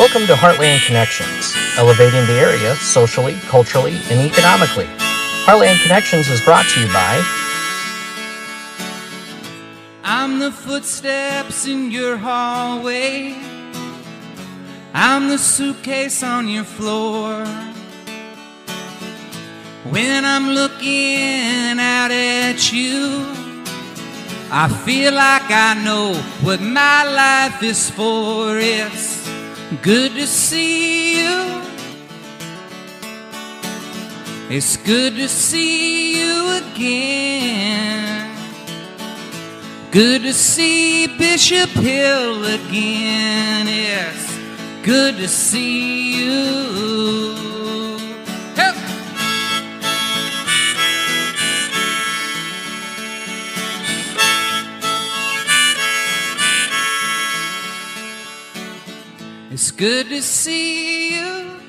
Welcome to Heartland Connections, elevating the area socially, culturally, and economically. Heartland Connections is brought to you by I'm the footsteps in your hallway. I'm the suitcase on your floor. When I'm looking out at you, I feel like I know what my life is for. It's good to see you. It's good to see you again. Good to see Bishop Hill again. It's good to see you. Help! It's good to see you.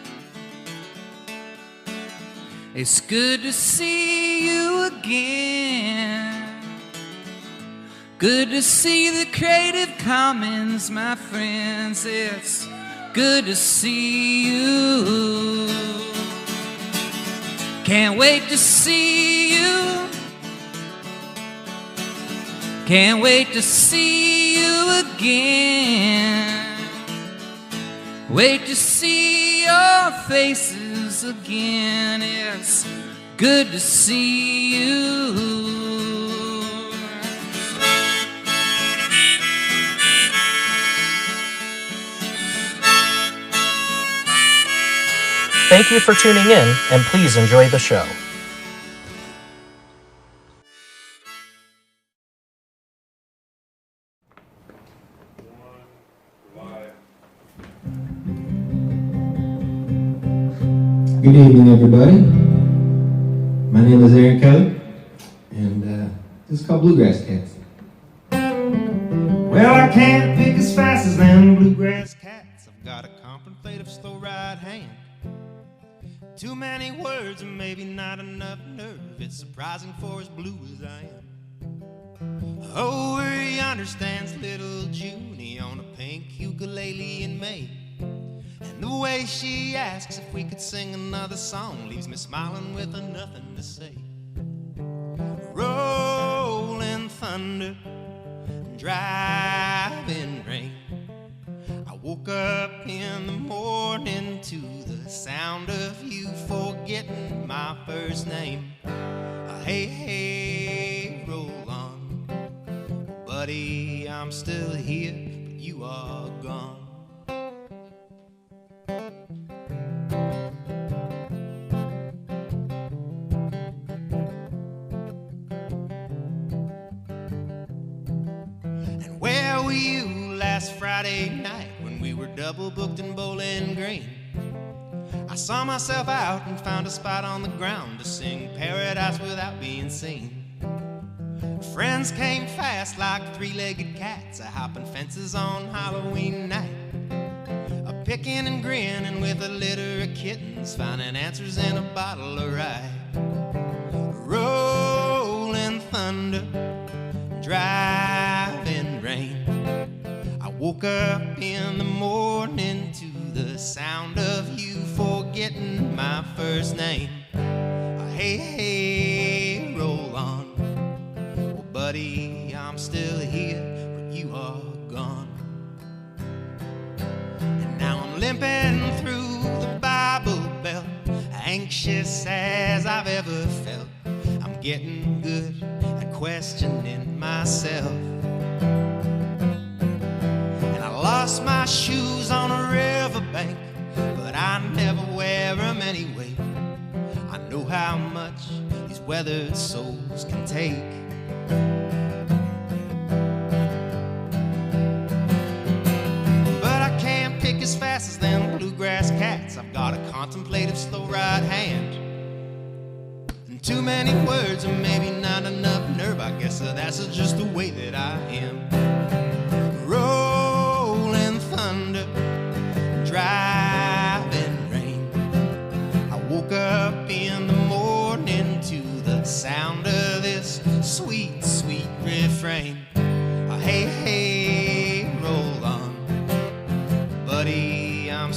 It's good to see you again. Good to see the Creative Commons, my friends. It's good to see you. Can't wait to see you. Can't wait to see you again. Wait to see your faces again. It's good to see you. Thank you for tuning in, and please enjoy the show. Good evening, everybody. My name is Aaron Kelly, and this is called Bluegrass Cats. Well, I can't pick as fast as them bluegrass cats. I've got a contemplative slow right hand. Too many words and maybe not enough nerve. It's surprising for as blue as I am. Over yonder stands little Junie on a pink ukulele in May. And the way she asks if we could sing another song leaves me smiling with a nothing to say. Rolling thunder, driving rain. I woke up in the morning to the sound of you forgetting my first name. Hey, hey, roll on. Buddy, I'm still here, but you are gone. And where were you last Friday night when we were double booked in Bowling Green? I saw myself out and found a spot on the ground to sing Paradise Without Being Seen. Friends came fast like three-legged cats, a-hopping fences on Halloween night, a-picking and grinning with a litter of kittens, finding answers in a bottle of rye. Rolling thunder, driving rain. I woke up in the morning to the sound of you forgetting my first name. Hey, hey, roll on. Well, buddy, I'm still here, but you are gone. And now I'm limping through the Bible Belt, anxious as I've ever felt. I'm getting good at questioning myself. And I lost my shoes on a riverbank, but I never wear them anyway. I know how much these weathered souls can take. But I can't pick as fast as them bluegrass cats. I've got a contemplative slow right hand. And too many words and maybe not enough nerve. I guess that's just the way that I am. Rolling thunder, driving rain. I woke up in the morning to the sound of this sweet, sweet refrain. Hey, hey, roll on. Buddy, I'm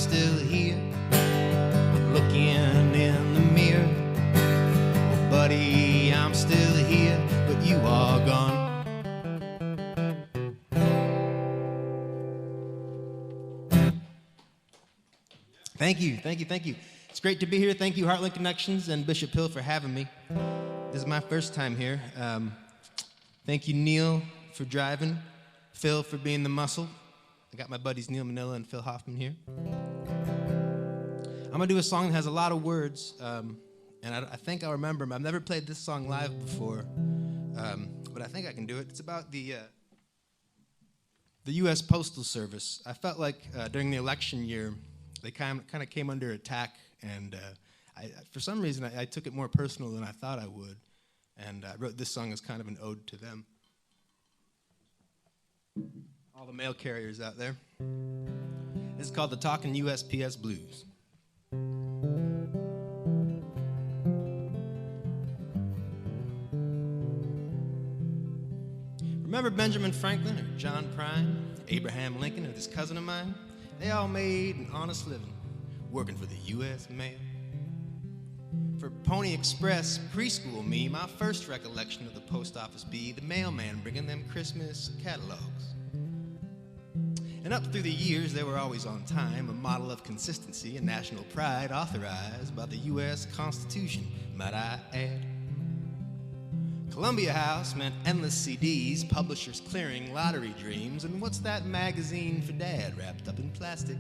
Thank you. It's great to be here. Thank you, Heartland Connections and Bishop Hill, for having me. This is my first time here. Thank you, Neil, for driving, Phil for being the muscle. I got my buddies Neil Manila and Phil Hoffman here. I'm gonna do a song that has a lot of words, and I think I'll remember them. I've never played this song live before, but I think I can do it. It's about the U.S. Postal Service. I felt like during the election year, they kind of came under attack, and for some reason I took it more personal than I thought I would, and I wrote this song as kind of an ode to them. All the mail carriers out there. This is called the Talkin' USPS Blues. Remember Benjamin Franklin or John Prine, Abraham Lincoln or this cousin of mine? They all made an honest living working for the U.S. Mail. For Pony Express preschool me, my first recollection of the post office be the mailman bringing them Christmas catalogs. And up through the years, they were always on time, a model of consistency and national pride authorized by the U.S. Constitution, might I add. Columbia House meant endless CDs, publishers clearing lottery dreams, and what's that magazine for Dad wrapped up in plastic?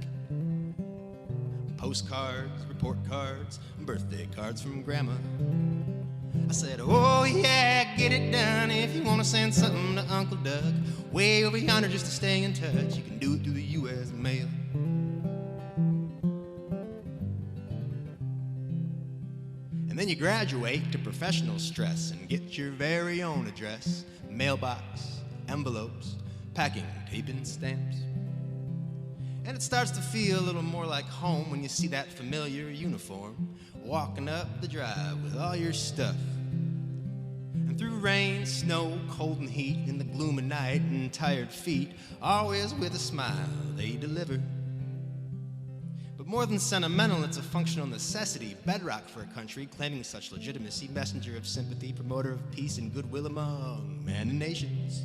Postcards, report cards, birthday cards from Grandma. I said, oh yeah, get it done if you want to send something to Uncle Doug. Way over yonder just to stay in touch, you can do it through the U.S. Mail. And then you graduate to professional stress and get your very own address, mailbox, envelopes, packing tape and stamps. And it starts to feel a little more like home when you see that familiar uniform walking up the drive with all your stuff. And through rain, snow, cold and heat, in the gloom of night and tired feet, always with a smile they deliver. But more than sentimental, it's a functional necessity, bedrock for a country claiming such legitimacy, messenger of sympathy, promoter of peace and goodwill among men and nations.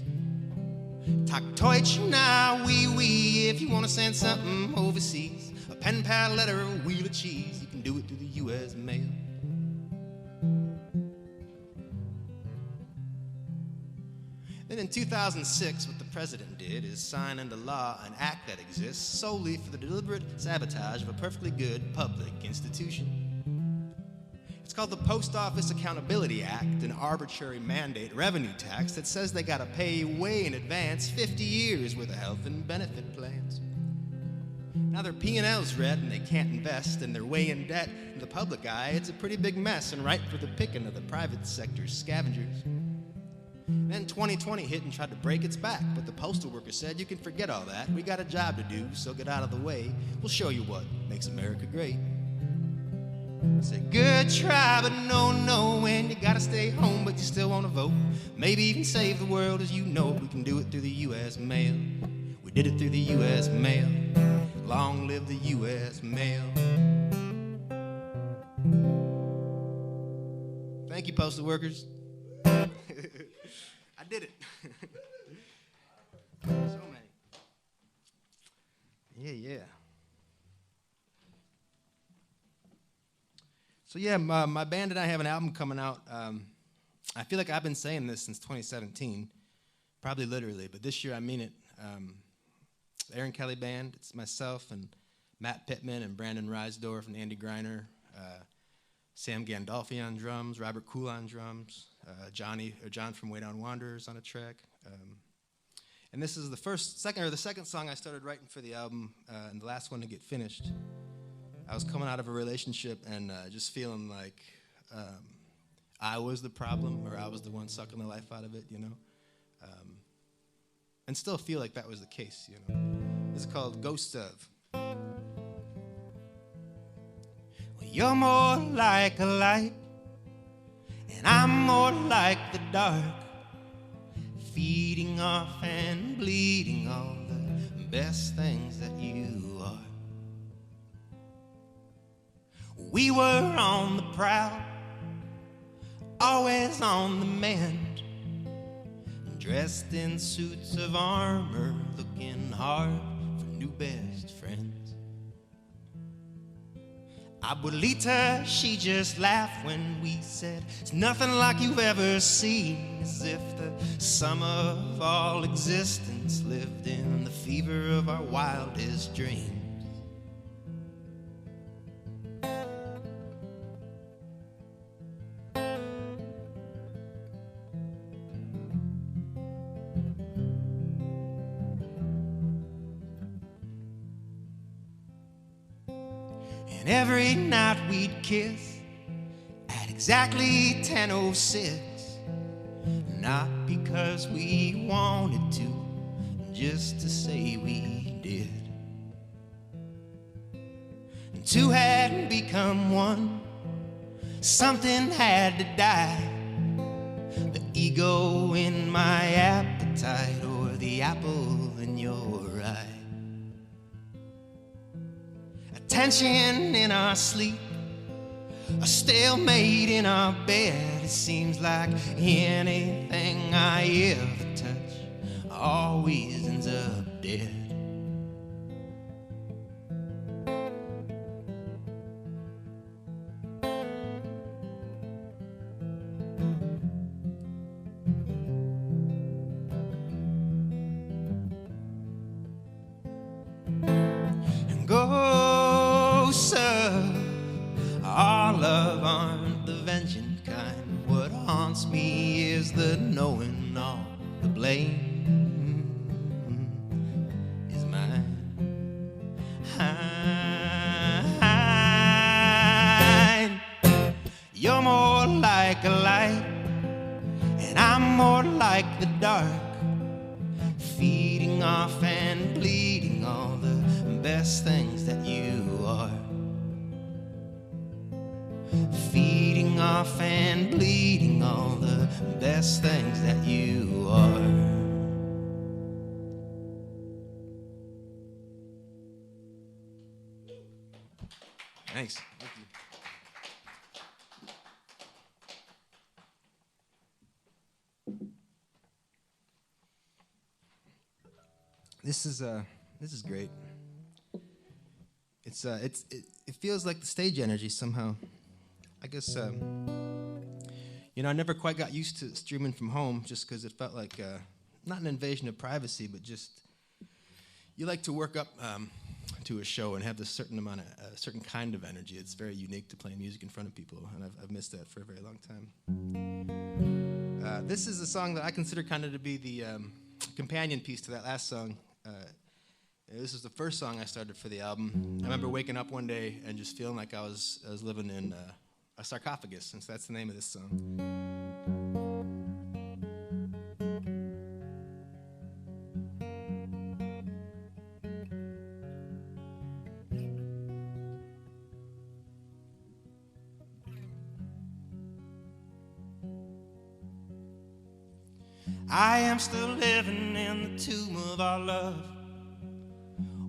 Tak Deutsch now, wee, if you want to send something overseas, a pen pal letter, a wheel of cheese, you can do it through the U.S. Mail. Then in 2006, what the president did is sign into law an act that exists solely for the deliberate sabotage of a perfectly good public institution. It's called the Post Office Accountability Act, an arbitrary mandate revenue tax that says they gotta pay way in advance 50 years worth of health and benefit plans. Now their P&L's red and they can't invest and they're way in debt. In the public eye, it's a pretty big mess and ripe for the picking of the private sector's scavengers. Then 2020 hit and tried to break its back, but the postal worker said, you can forget all that. We got a job to do, so get out of the way. We'll show you what makes America great. I said, good try, but no, when you gotta stay home, but you still wanna vote. Maybe even save the world as you know it. We can do it through the U.S. Mail. We did it through the U.S. Mail. Long live the U.S. Mail. Thank you, postal workers. I did it. So many. Yeah. So yeah, my band and I have an album coming out. I feel like I've been saying this since 2017, probably literally, but this year I mean it. The Aaron Kelly Band, it's myself and Matt Pittman and Brandon Reisdorf and Andy Greiner, Sam Gandolfi on drums, Robert Kuhl on drums, John from Way Down Wanderers on a track. And this is the second song I started writing for the album, and the last one to get finished. I was coming out of a relationship and just feeling like I was the problem, or I was the one sucking the life out of it, you know? And still feel like that was the case, you know? It's called Ghost of. Well, you're more like a light, and I'm more like the dark, feeding off and bleeding all the best things that you are. We were on the prowl, always on the mend, dressed in suits of armor, looking hard for new best friends. Abuelita, she just laughed when we said it's nothing like you've ever seen, as if the sum of all existence lived in the fever of our wildest dreams. And every night we'd kiss at exactly 10:06, not because we wanted to, just to say we did. And two had become one, something had to die, the ego in my appetite or the apple in your eye. Tension in our sleep, a stalemate in our bed. It seems like anything I ever touch always ends up dead. And ghosts of our love aren't the venging kind. What haunts me is the knowing all the blame is mine. You're more like a light, and I'm more like the dark, feeding off and bleeding all the best things that you are. Feeding off and bleeding all the best things that you are. Thanks. Thank you. This is great. It feels like the stage energy somehow. I guess I never quite got used to streaming from home, just because it felt like not an invasion of privacy, but just you like to work up to a show and have this certain amount of certain kind of energy. It's very unique to play music in front of people, and I've missed that for a very long time. This is a song that I consider kind of to be the companion piece to that last song. This is the first song I started for the album. I remember waking up one day and just feeling like I was living in a sarcophagus, since that's the name of this song. I am still living in the tomb of our love,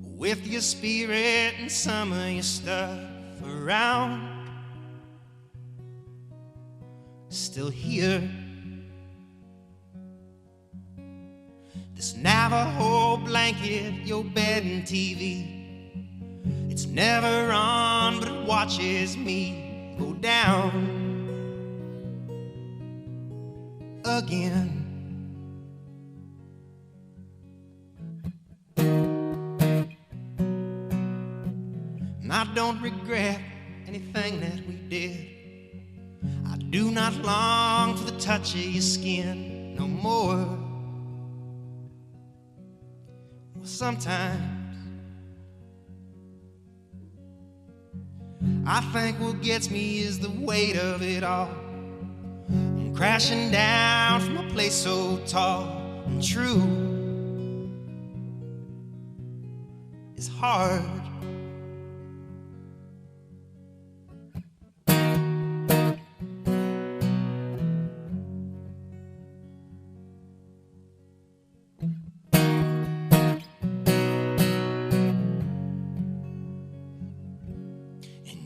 with your spirit and some of your stuff around. Still here. This Navajo blanket, your bed and TV, it's never on, but it watches me go down again. And I don't regret anything that we did. I do not long for the touch of your skin no more. Well, sometimes I think what gets me is the weight of it all. I'm crashing down from a place so tall and true. It's hard.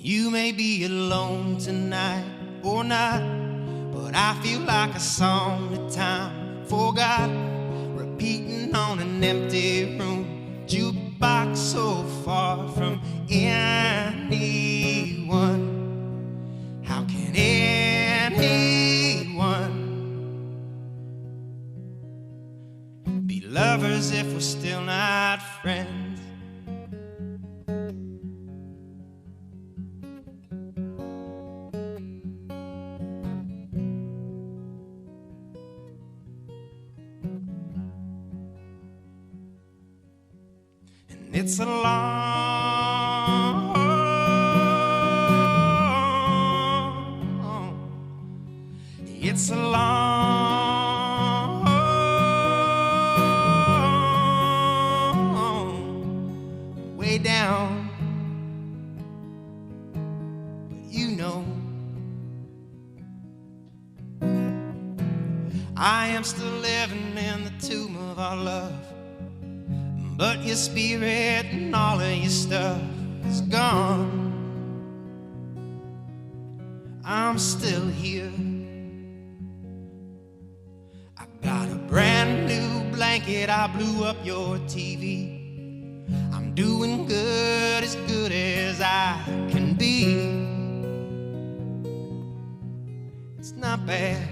You may be alone tonight or not, but I feel like a song that time forgot, repeating on an empty room, jukebox so far from anyone. lovers if we're still not friends. And it's a long way down, but you know I am still living in the tomb of our love, but your spirit and all of your stuff is gone. I'm still here. I got a brand new blanket, I blew up your TV. I'm doing good as I can be. It's not bad.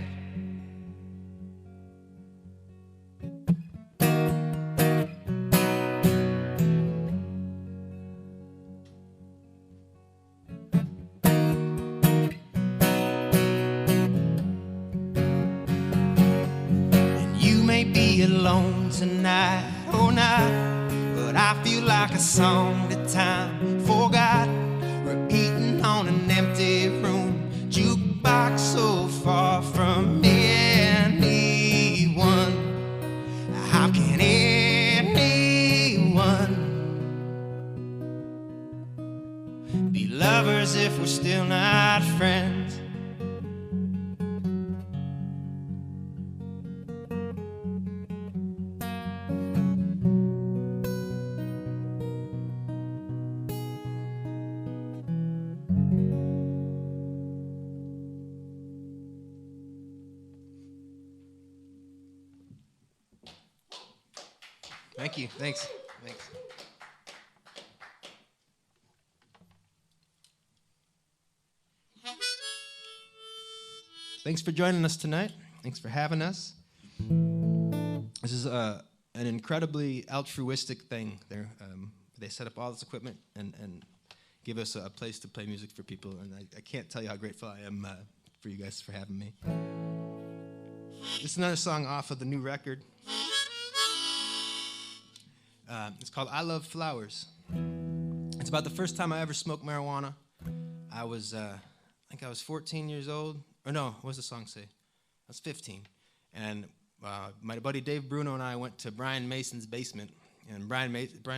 Be alone tonight, oh night, but I feel like a song that time forgot, repeating on an empty room, jukebox so far from anyone. How can anyone be lovers if we're still not friends? Thank you. Thanks. Thanks for joining us tonight. Thanks for having us. This is an incredibly altruistic thing. They set up all this equipment and give us a place to play music for people, and I can't tell you how grateful I am for you guys for having me. This is another song off of the new record. It's called I Love Flowers. It's about the first time I ever smoked marijuana. I think I was 14 years old. Or no, what does the song say? I was 15. And my buddy Dave Bruno and I went to Brian Mason's basement. And Brian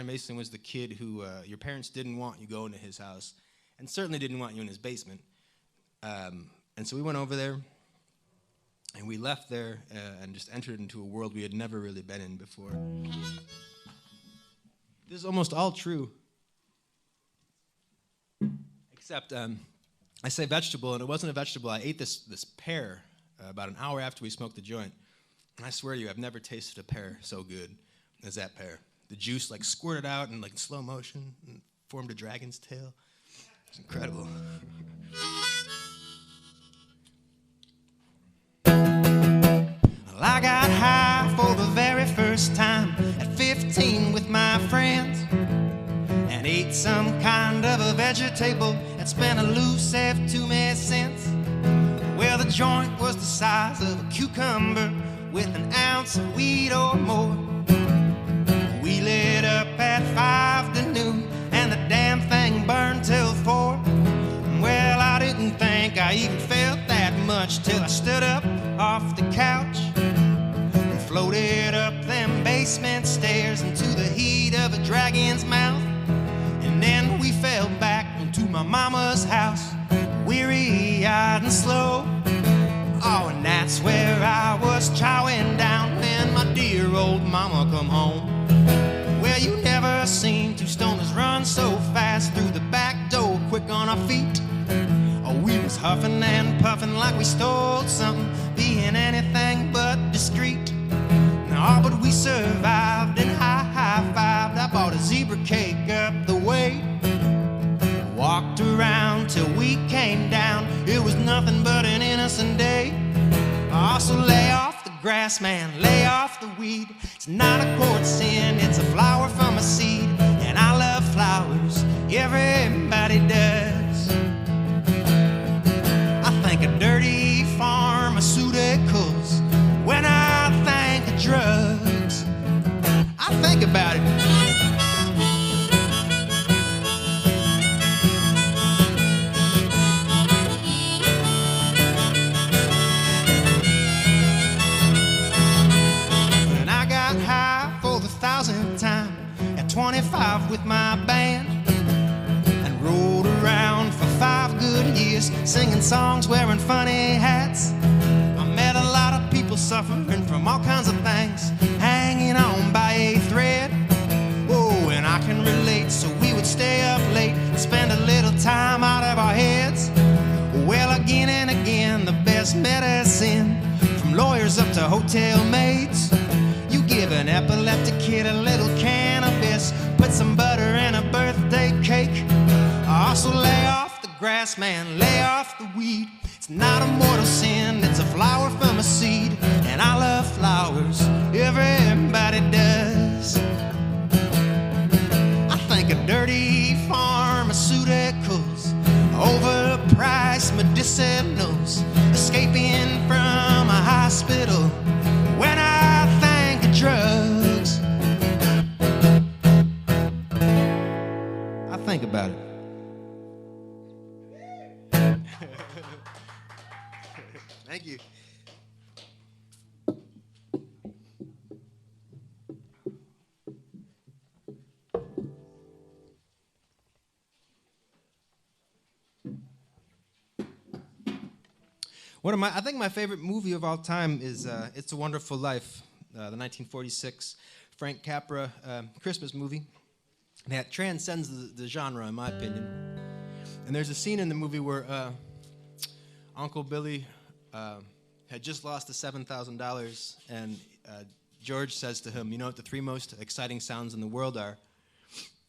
Mason was the kid who your parents didn't want you going to his house, and certainly didn't want you in his basement. And so we went over there, and we left there and just entered into a world we had never really been in before. This is almost all true, except I say vegetable, and it wasn't a vegetable. I ate this pear about an hour after we smoked the joint, and I swear to you, I've never tasted a pear so good as that pear. The juice like squirted out in like slow motion and formed a dragon's tail. It's incredible. Well, I got high for the very first time at 15 with my friends, and ate some kind of a vegetable that spent a loose 2 cents. Well, the joint was the size of a cucumber with an ounce of weed or more. We lit up at 5 to noon, and the damn thing burned till 4. Well, I didn't think I even felt that much till I stood up off the couch and floated up them basement stairs into the heat of a dragon's mouth. And then we fell back into my mama's house, weary-eyed and slow. Oh, and that's where I was chowing down when my dear old mama come home. Well, you never seen two stoners run so fast through the back door, quick on our feet. Oh, we was huffing and puffing like we stole something, being anything but discreet. Now, but we survived and high-fived. I bought a zebra cake up the way, walked around till we came down. It was nothing but an innocent day. Also lay off the grass, man, lay off the weed. It's not a court sin, it's a flower from a seed. And I love flowers, everybody does. I think of dirty pharmaceuticals when I think of drugs. I think about it. When I got high for the 1,000th time at 25 with my band and rode around for 5 good years singing songs, wearing funny hats. I met a lot of people suffering from all kinds of things, hanging on by a thread. Oh, and I can relate, so we would stay up late, spend a little time out of our heads. Well, again and again, the best medicine, from lawyers up to hotel maids. You give an epileptic kid a little cannabis, put some butter in a birthday cake. I also lay off the grass, man, lay off the weed. It's not a mortal sin, it's a flower from a seed. And I love flowers, everybody does. I think of dirty pharmaceuticals, overpriced medicinals, escaping from a hospital when I think of drugs. I think about it. Thank you. I think my favorite movie of all time is It's a Wonderful Life, the 1946 Frank Capra Christmas movie that transcends the genre, in my opinion. And there's a scene in the movie where Uncle Billy had just lost the $7,000, and George says to him, "You know what the 3 most exciting sounds in the world are?"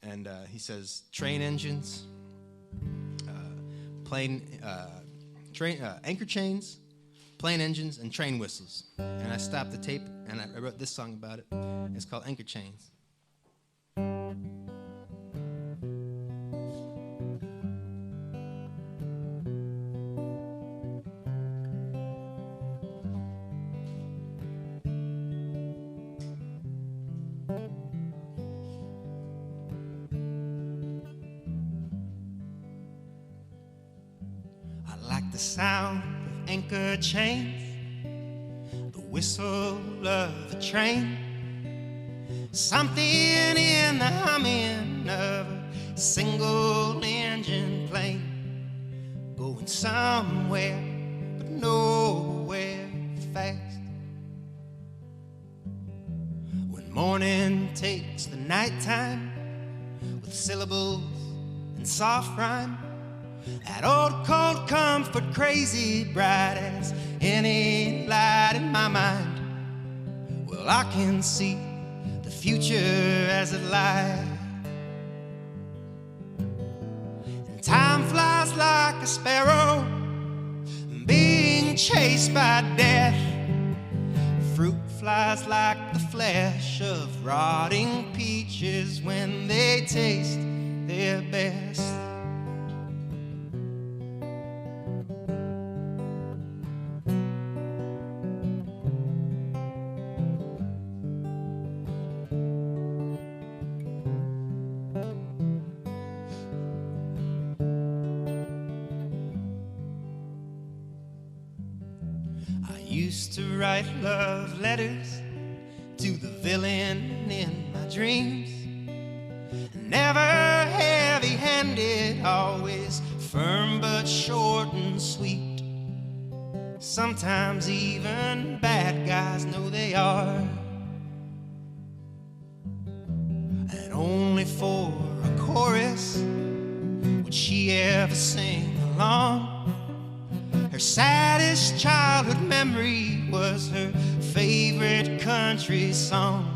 And he says, "Train engines, anchor chains, plane engines, and train whistles." And I stopped the tape, and I wrote this song about it. It's called Anchor Chains. The sound of anchor chains, the whistle of the train, something in the humming of a single engine plane, going somewhere but nowhere fast. When morning takes the nighttime with syllables and soft rhyme, that old cold comfort crazy bright as any light in my mind. Well, I can see the future as it lies, and time flies like a sparrow being chased by death. Fruit flies like the flesh of rotting peaches when they taste their best. Used to write love letters to the villain in my dreams. Never heavy-handed, always firm but short and sweet. Sometimes even bad guys know they are. And only for a chorus would she ever sing along. Her saddest childhood memory was her favorite country song.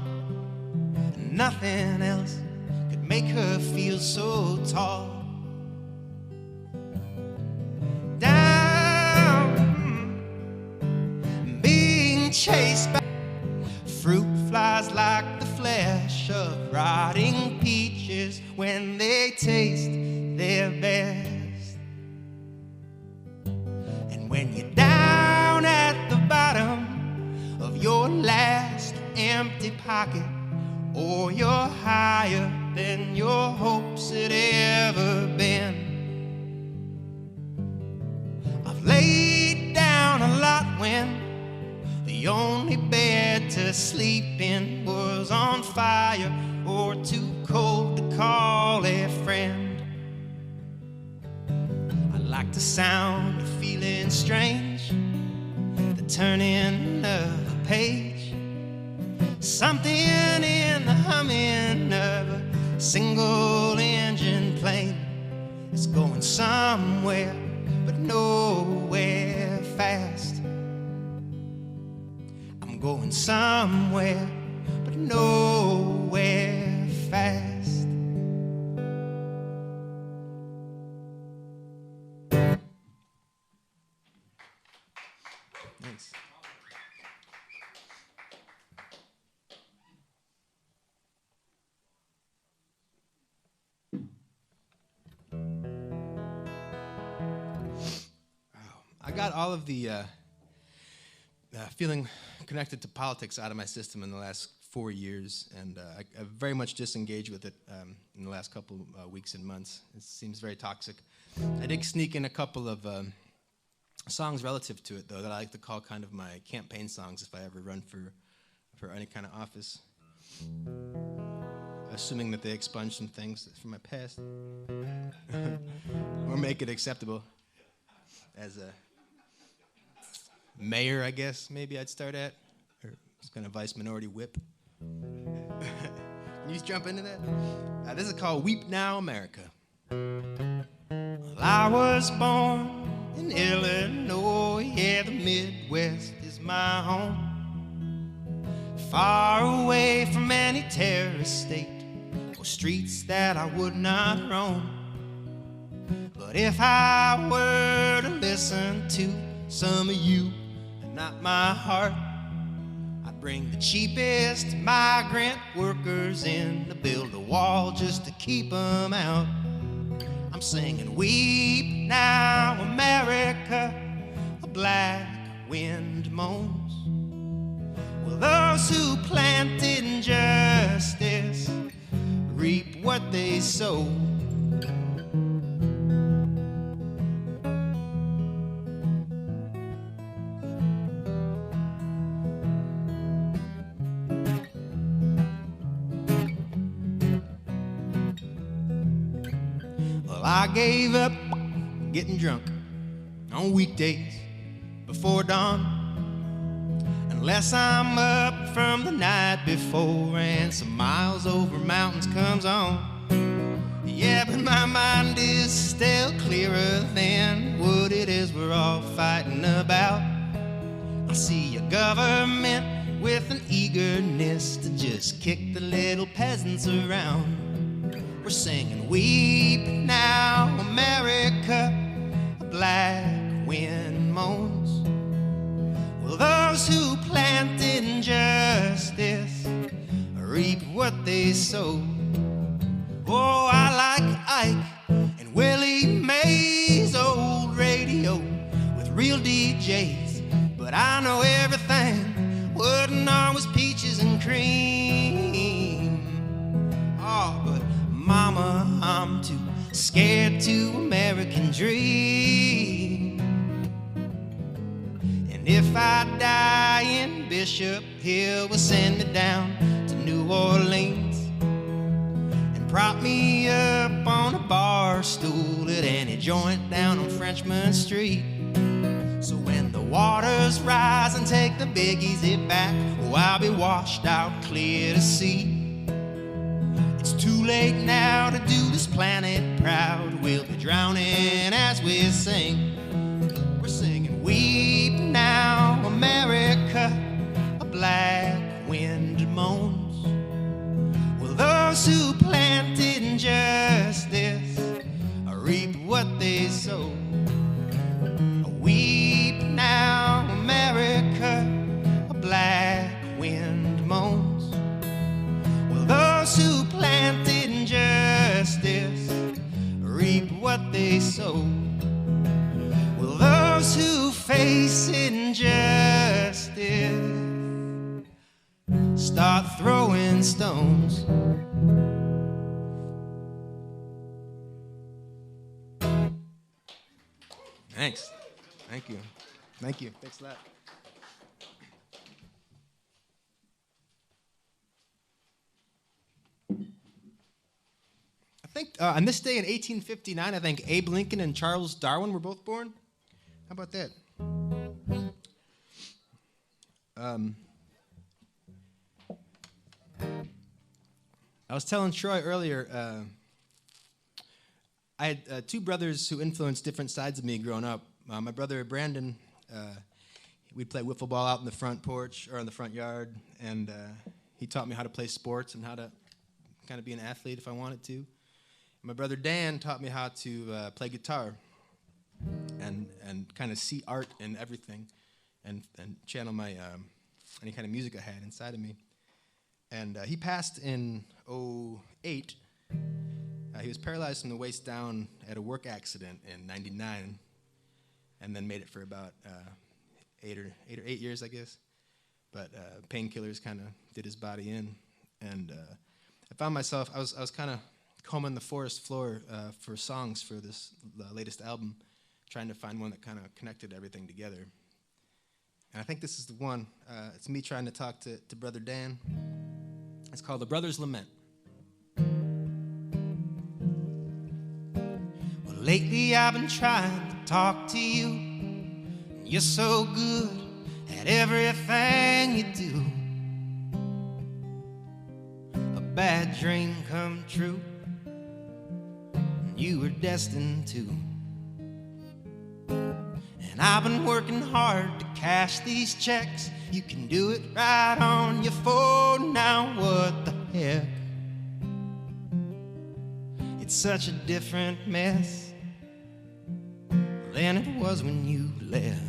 And nothing else could make her feel so tall. Down, being chased by fruit flies like bunch of rotting peaches when they taste their best. And when you're down at the bottom of your last empty pocket, or you're higher than your hopes had ever been, I've laid down a lot when the only bed to sleep in was on fire or too cold to call a friend. I like the sound of feeling strange, the turning of a page, something in the humming of a single-engine plane. It's going somewhere, but nowhere fast. I'm going somewhere, but nowhere fast. Thanks. I got all of the feeling connected to politics out of my system in the last 4 years, and I've very much disengaged with it in the last couple weeks and months. It seems very toxic. I did sneak in a couple of songs relative to it, though, that I like to call kind of my campaign songs if I ever run for any kind of office, assuming that they expunge some things from my past or make it acceptable as a mayor, I guess, maybe I'd start at, or some kind of vice minority whip. Can you just jump into that? This is called Weep Now, America. Well, I was born in Illinois, yeah, the Midwest is my home. Far away from any terrorist state or streets that I would not roam. But if I were to listen to some of you and not my heart, I'd bring the cheapest migrant workers in to build a wall just to keep them out. I'm singing, weep now, America, a black wind moans. Well, those who plant injustice reap what they sow. I gave up getting drunk on weekdays before dawn, unless I'm up from the night before and some miles over mountains comes on. Yeah, but my mind is still clearer than what it is we're all fighting about. I see a government with an eagerness to just kick the little peasants around. We're singing, weep now, America, a black wind moans. Well, those who plant injustice reap what they sow. Oh, I like Ike and Willie Mays' old radio with real DJs, but I know everything wasn't always peaches and cream. Oh, but Mama, I'm too scared to American dream. And if I die in Bishop Hill, will send me down to New Orleans and prop me up on a bar stool at any joint down on Frenchman Street. So when the waters rise and take the big easy back, oh, I'll be washed out clear to sea. It's too late now to do this planet proud. We'll be drowning as we sing. We're singing, weep now, America, a black wind moans. Well, those who plant injustice reap what they sow. Weep now, America, a black wind moans. Well, those those who planted injustice reap what they sow. Will those who face injustice start throwing stones? Thanks. Thank you. Thank you. Thanks a lot. I think on this day in 1859, I think Abe Lincoln and Charles Darwin were both born. How about that? I was telling Troy earlier, I had two brothers who influenced different sides of me growing up. My brother Brandon, we'd play wiffle ball out in the front porch or in the front yard, and he taught me how to play sports and how to kind of be an athlete if I wanted to. My brother Dan taught me how to play guitar and kind of see art in everything and channel my any kind of music I had inside of me. And he passed in 2008. He was paralyzed from the waist down at a work accident in '99, and then made it for about 8 years, I guess. But painkillers kind of did his body in, and I found myself, I was kind of combing the forest floor for songs for this latest album, trying to find one that kind of connected everything together. And I think this is the one. It's me trying to talk to Brother Dan. It's called The Brother's Lament. Well, lately I've been trying to talk to you, and you're so good at everything you do. A bad dream come true, and you were destined to. And I've been working hard to cash these checks. You can do it right on your phone now. What the heck? It's such a different mess than it was when you left.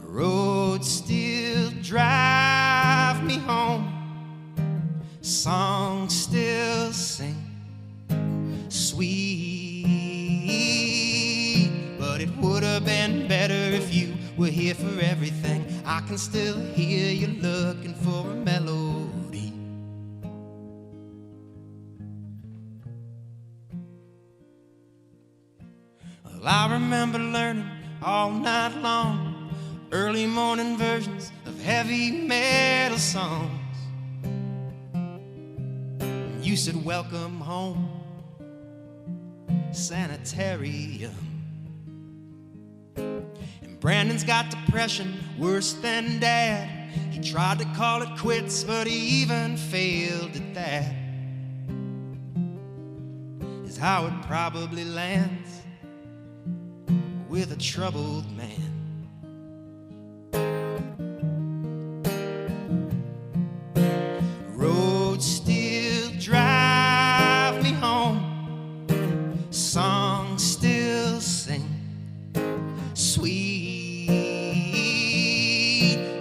Roads still drive me home, songs still sing sweet, but it would have been better if you were here for everything. I can still hear you looking for a melody. Well, I remember learning all night long early morning versions of heavy metal songs. You said, welcome home, sanitarium. And Brandon's got depression worse than Dad. He tried to call it quits, but he even failed at that. Is how it probably lands with a troubled man. Roads still drive me home, songs still sing sweet,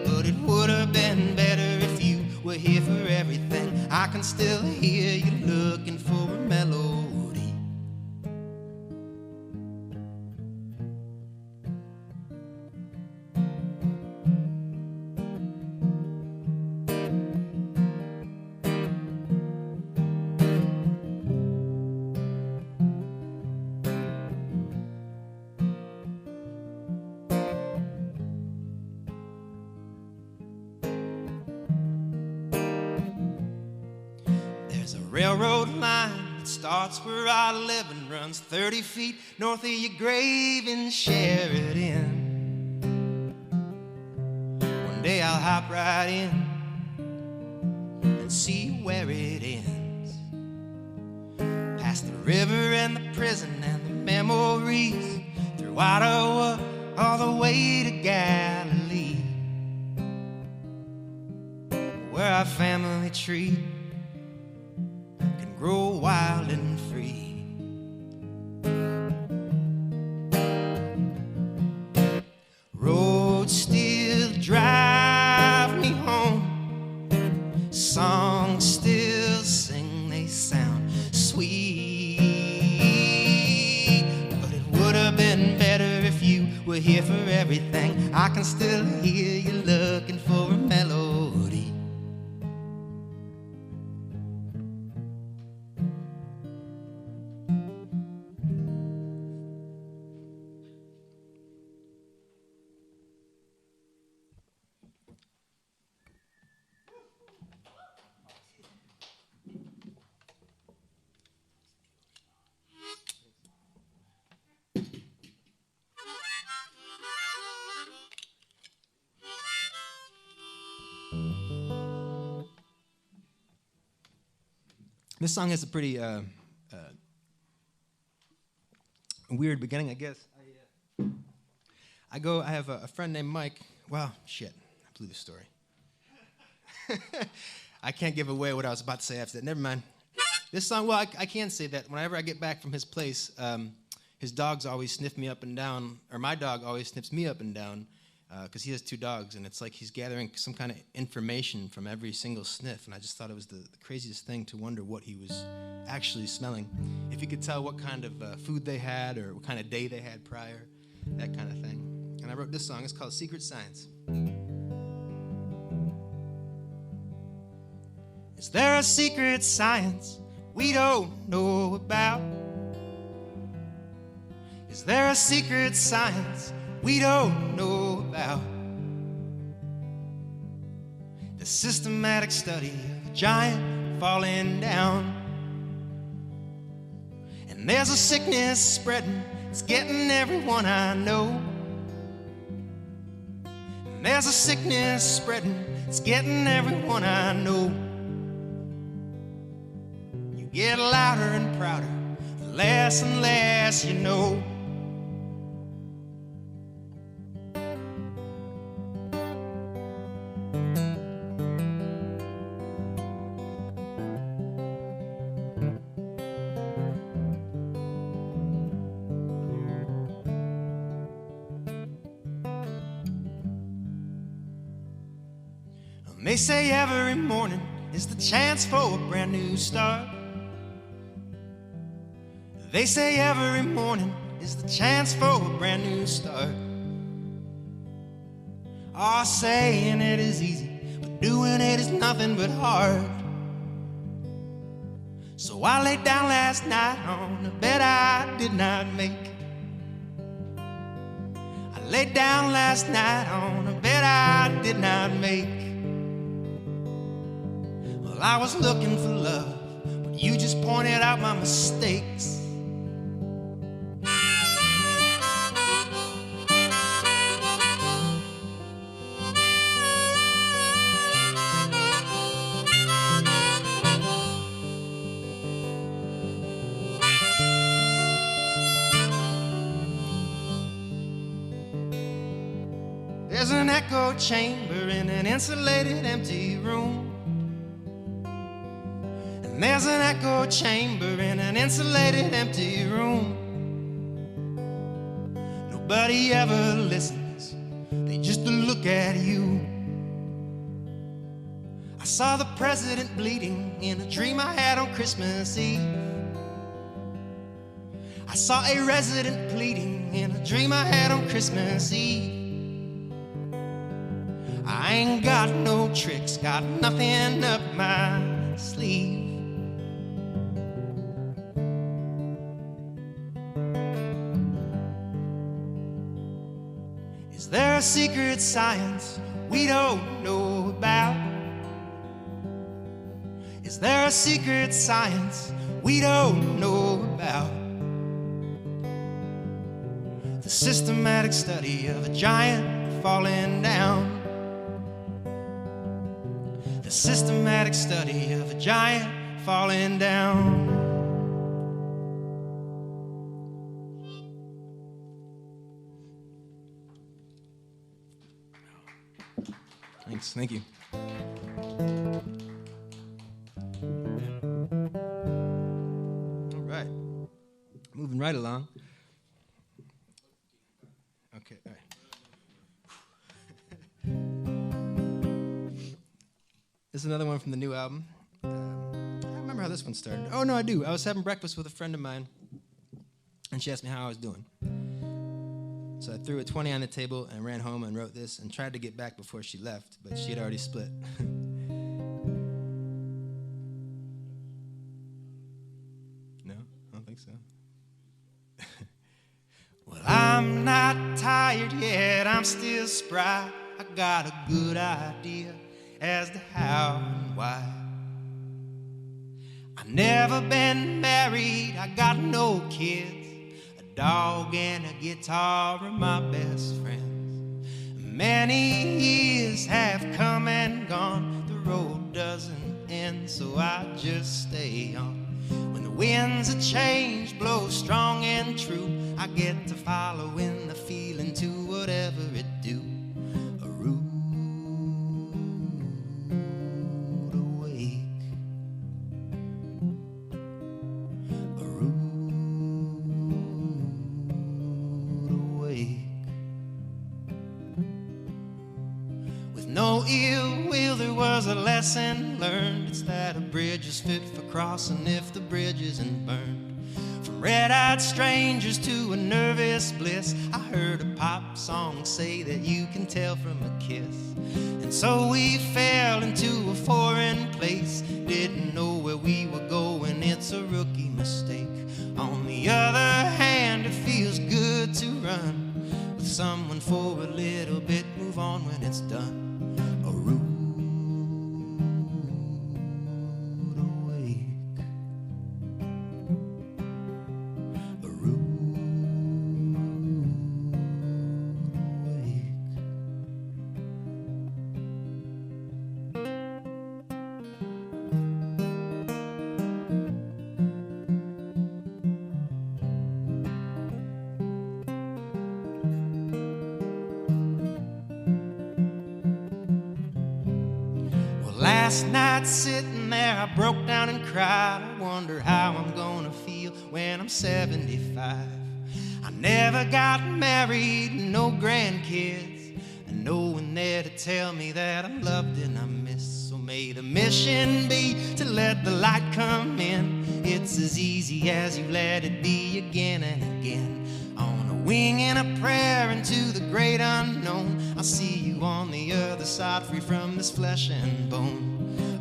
but it would have been better if you were here for everything. I can still hear you looking for a melody. There's a railroad line that starts where I live and runs 30 feet north of your grave in Sheridan. One day I'll hop right in and see where it ends. Past the river and the prison and the memories, through Ottawa all the way to Galilee, where our family tree can grow wild and free. Roads still drive here for everything. I can still hear you looking for a melody. This song has a pretty weird beginning, I guess. I have a friend named Mike. Wow, shit, I blew the story. I can't give away what I was about to say after that. Never mind. This song, well, I can say that. Whenever I get back from his place, his dogs always sniff me up and down, or my dog always sniffs me up and down, because he has 2 dogs, and it's like he's gathering some kind of information from every single sniff, and I just thought it was the craziest thing to wonder what he was actually smelling. If he could tell what kind of food they had or what kind of day they had prior, that kind of thing. And I wrote this song. It's called Secret Science. Is there a secret science we don't know about? Is there a secret science we don't know about? The systematic study of a giant falling down. And there's a sickness spreading, it's getting everyone I know. And there's a sickness spreading, it's getting everyone I know. You get louder and prouder, the less and less you know. They say every morning is the chance for a brand new start. They say every morning is the chance for a brand new start. Oh, saying it is easy, but doing it is nothing but hard. So I laid down last night on a bed I did not make. I laid down last night on a bed I did not make. I was looking for love, but you just pointed out my mistakes. There's an echo chamber in an insulated empty room. There's an echo chamber in an insulated empty room. Nobody ever listens, they just look at you. I saw the president bleeding in a dream I had on Christmas Eve. I saw a resident pleading in a dream I had on Christmas Eve. I ain't got no tricks, got nothing up my sleeve. Is there a secret science we don't know about? Is there a secret science we don't know about? The systematic study of a giant falling down. The systematic study of a giant falling down. Thanks, thank you. All right, moving right along. Okay, all right. This is another one from the new album. I don't remember how this one started. Oh, no, I do. I was having breakfast with a friend of mine, and she asked me how I was doing. So I threw a 20 on the table and ran home and wrote this and tried to get back before she left, but she had already split. No, I don't think so. Well, I'm not tired yet, I'm still spry. I got a good idea as to how and why. I've never been married, I got no kids, a dog and a guitar are my best friends. Many years have come and gone, the road doesn't end, so I just stay on. When the winds of change blow strong and true, I get to follow in the feeling to whatever it do. A rude awake, a rude awake. With no ill will, there was a lesson learned. It's that a bridge is fit for crossing if the bridge isn't burned. From red-eyed strangers to a nervous bliss, I heard a pop song say that you can tell from a kiss. And so we fell into a foreign place, didn't know where we were going, it's a rookie mistake. On the other hand, it feels good to run with someone for a little bit, move on when it's done. A rude awake, a rude awake. Last night sitting there, I broke down and cried. I wonder how I'm gonna feel when I'm 75. I never got married, no grandkids, and no one there to tell me that I'm loved and I'm missed. So may the mission be to let the light come in. It's as easy as you let it be again and again. On a wing and a prayer into the great unknown, I'll see you on the other side, free from this flesh and bone.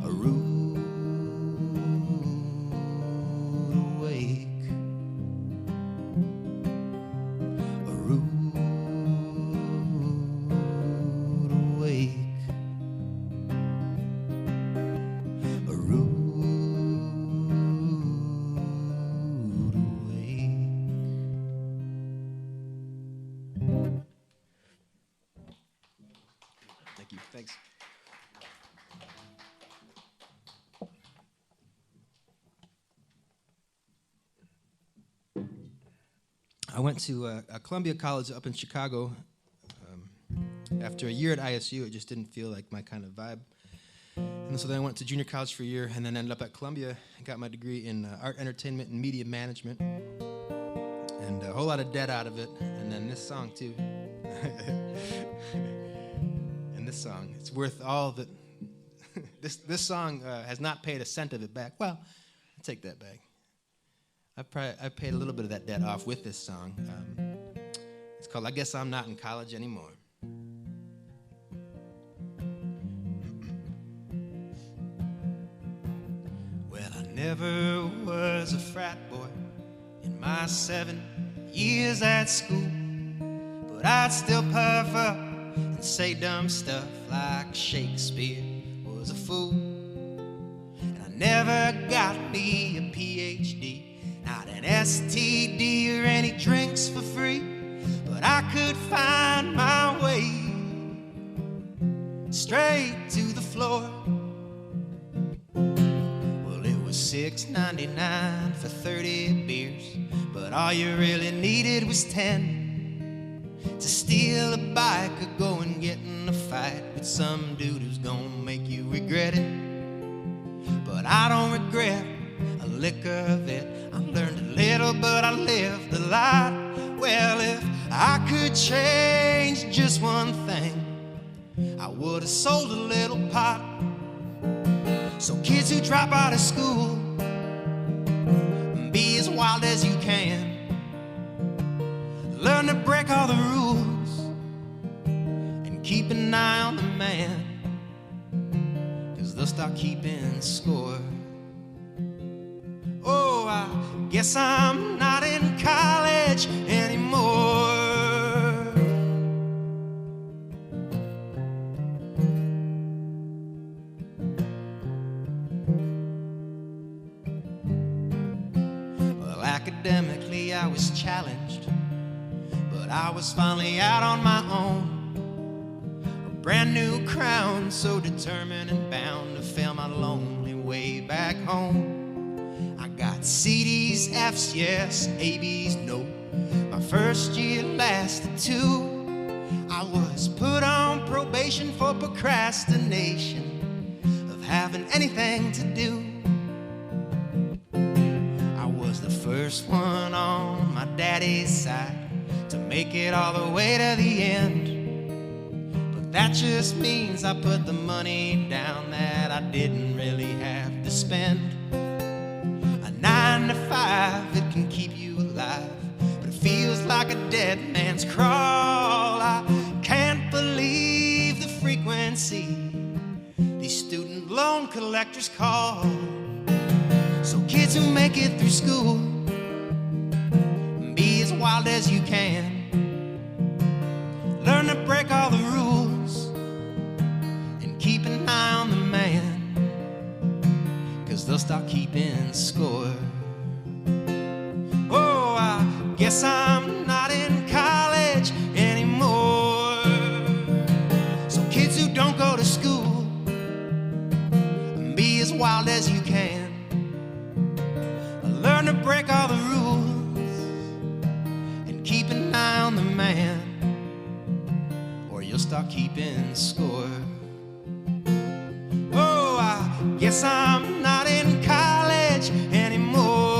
A rude awake, a rude awake, a rude awake. Thank you. Thanks. I went to a Columbia College up in Chicago. After a year at ISU, it just didn't feel like my kind of vibe. And so then I went to junior college for a year and then ended up at Columbia and got my degree in art, entertainment, and media management. And a whole lot of debt out of it. And then this song, too. And this song, it's worth all that. This song has not paid a cent of it back. Well, I'll take that back. I paid a little bit of that debt off with this song. It's called I Guess I'm Not in College Anymore. Well, I never was a frat boy in my 7 years at school, but I'd still puff up and say dumb stuff like Shakespeare was a fool. And I never got me a PhD, not an STD or any drinks for free, but I could find my way straight to the floor. Well, it was $6.99 for 30 beers, but all you really needed was 10 to steal a bike or go and get in a fight with some dude who's gonna make you regret it. But I don't regret a lick of it. I learned a little, but I lived a lot. Well, if I could change just one thing, I would have sold a little pot. So kids who drop out of school, be as wild as you can. Learn to break all the rules man, 'cause they'll start keeping score. Oh, I guess I'm not in college anymore. Well, academically I was challenged, but I was finally out on my own. A brand new crown, so determined and bound to fill my lonely way back home. I got CDs, Fs, yes, ABs, no. My first year lasted 2. I was put on probation for procrastination of having anything to do. I was the first one on my daddy's side to make it all the way to the end. But that just means I put the money down that I didn't really have to spend. 9 to 5, it can keep you alive, but it feels like a dead man's crawl. I can't believe the frequency these student loan collectors call. So kids who make it through school, be as wild as you can. Learn to break all the rules and keep an eye on the man, 'cause they'll start keeping score. Oh, I guess I'm not in college anymore. So kids who don't go to school, be as wild as you can. Learn to break all the rules and keep an eye on the man, or you'll start keeping score. Oh, I guess I'm not in college anymore.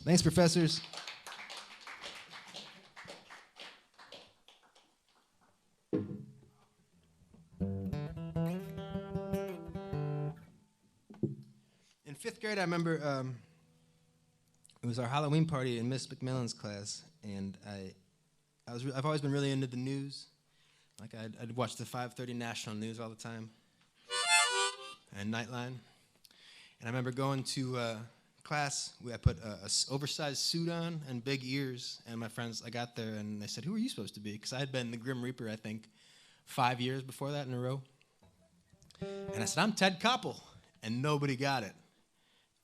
Thanks, professors. In 5th grade, I remember it was our Halloween party in Miss McMillan's class, and I've always been really into the news. Like I'd watch the 5:30 national news all the time, and Nightline. And I remember going to class. I put a oversized suit on and big ears, and my friends, I got there, and they said, "Who are you supposed to be?" Because I had been the Grim Reaper, I think, 5 years before that in a row. And I said, "I'm Ted Koppel," and nobody got it.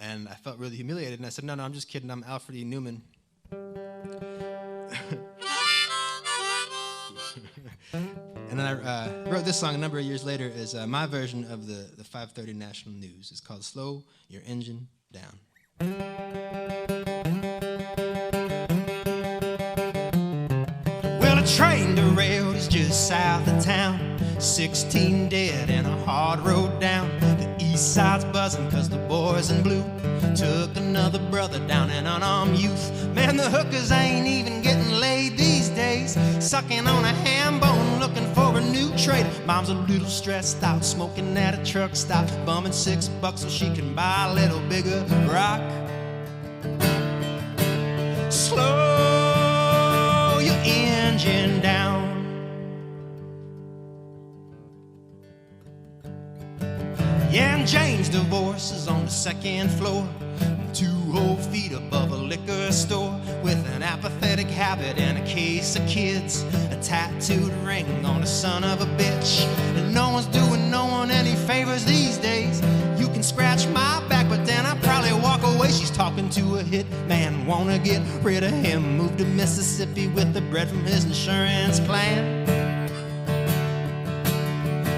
And I felt really humiliated, and I said, no, I'm just kidding, I'm Alfred E. Newman. And then I wrote this song a number of years later as my version of the 5:30 national news. It's called Slow Your Engine Down. Well, a train derailed is just south of town. 16 dead and a hard road down. The east side's buzzing 'cause the boys in blue took another brother down, an unarmed youth. Man, the hookers ain't even getting laid these days, sucking on a ham bone looking for a new trade. Mom's a little stressed out, smoking at a truck stop, bumming $6 so she can buy a little bigger rock. Slow your engine down. Yeah, and Jane's divorce is on the 2nd floor, 2 whole feet above a liquor store, with an apathetic habit and a case of kids, a tattooed ring on the son of a bitch. And no one's doing no one any favors these days. You can scratch my back, but then I'll probably walk away. She's talking to a hit man, wanna get rid of him, move to Mississippi with the bread from his insurance plan.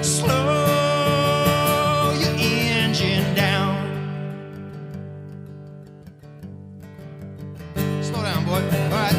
Slow engine down. Slow down, boy. All right.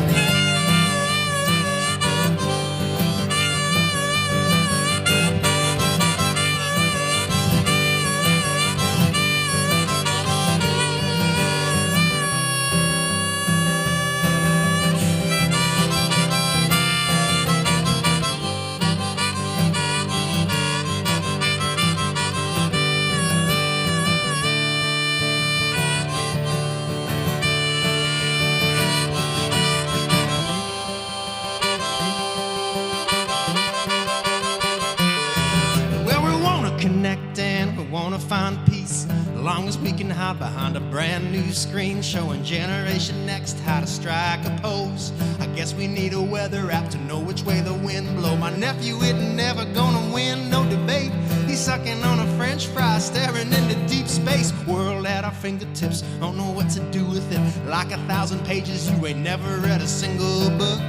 connect and we wanna find peace. As long as we can hide behind a brand new screen showing Generation Next how to strike a pose. I guess we need a weather app to know which way the wind blow. My nephew isn't never gonna win, no debate. He's sucking on a French fry, staring into deep space. World at our fingertips, don't know what to do with it. Like 1,000 pages, you ain't never read a single book.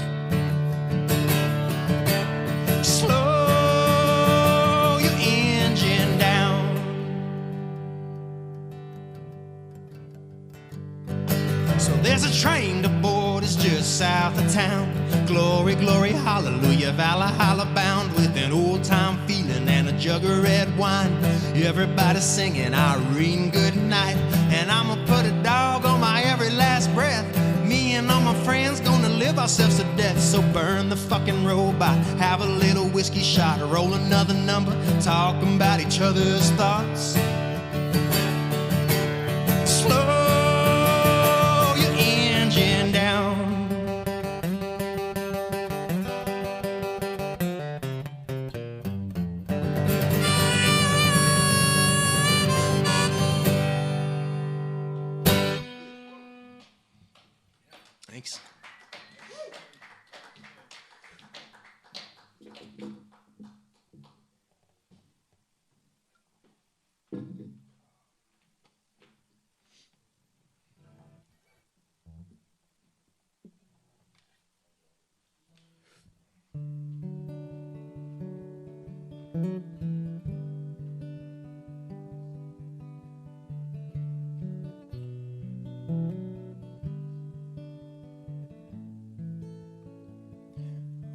Slow your engine down. So there's a train to board, it's just south of town. Glory, glory, hallelujah, Valhalla bound, with an old-time feeling and a jug of red wine. Everybody's singing Irene goodnight, and I'ma put a dog on my every last breath. Me and all my friends gonna live ourselves to death. So burn the fucking robot, have a little whiskey shot, roll another number, talking about each other's thoughts. Slow your engine down. Thanks.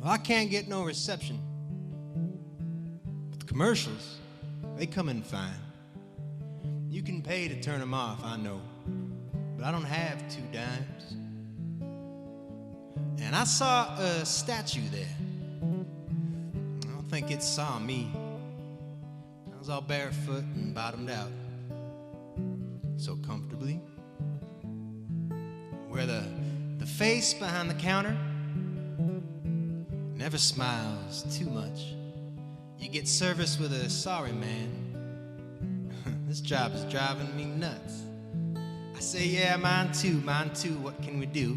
Well, I can't get no reception. But the commercials, they come in fine. You can pay to turn them off, I know. But I don't have 2 dimes. And I saw a statue there. I don't think it saw me. I was all barefoot and bottomed out. So comfortably. Where the face behind the counter never smiles too much. You get service with a sorry man. This job is driving me nuts. I say, yeah, mine too, what can we do?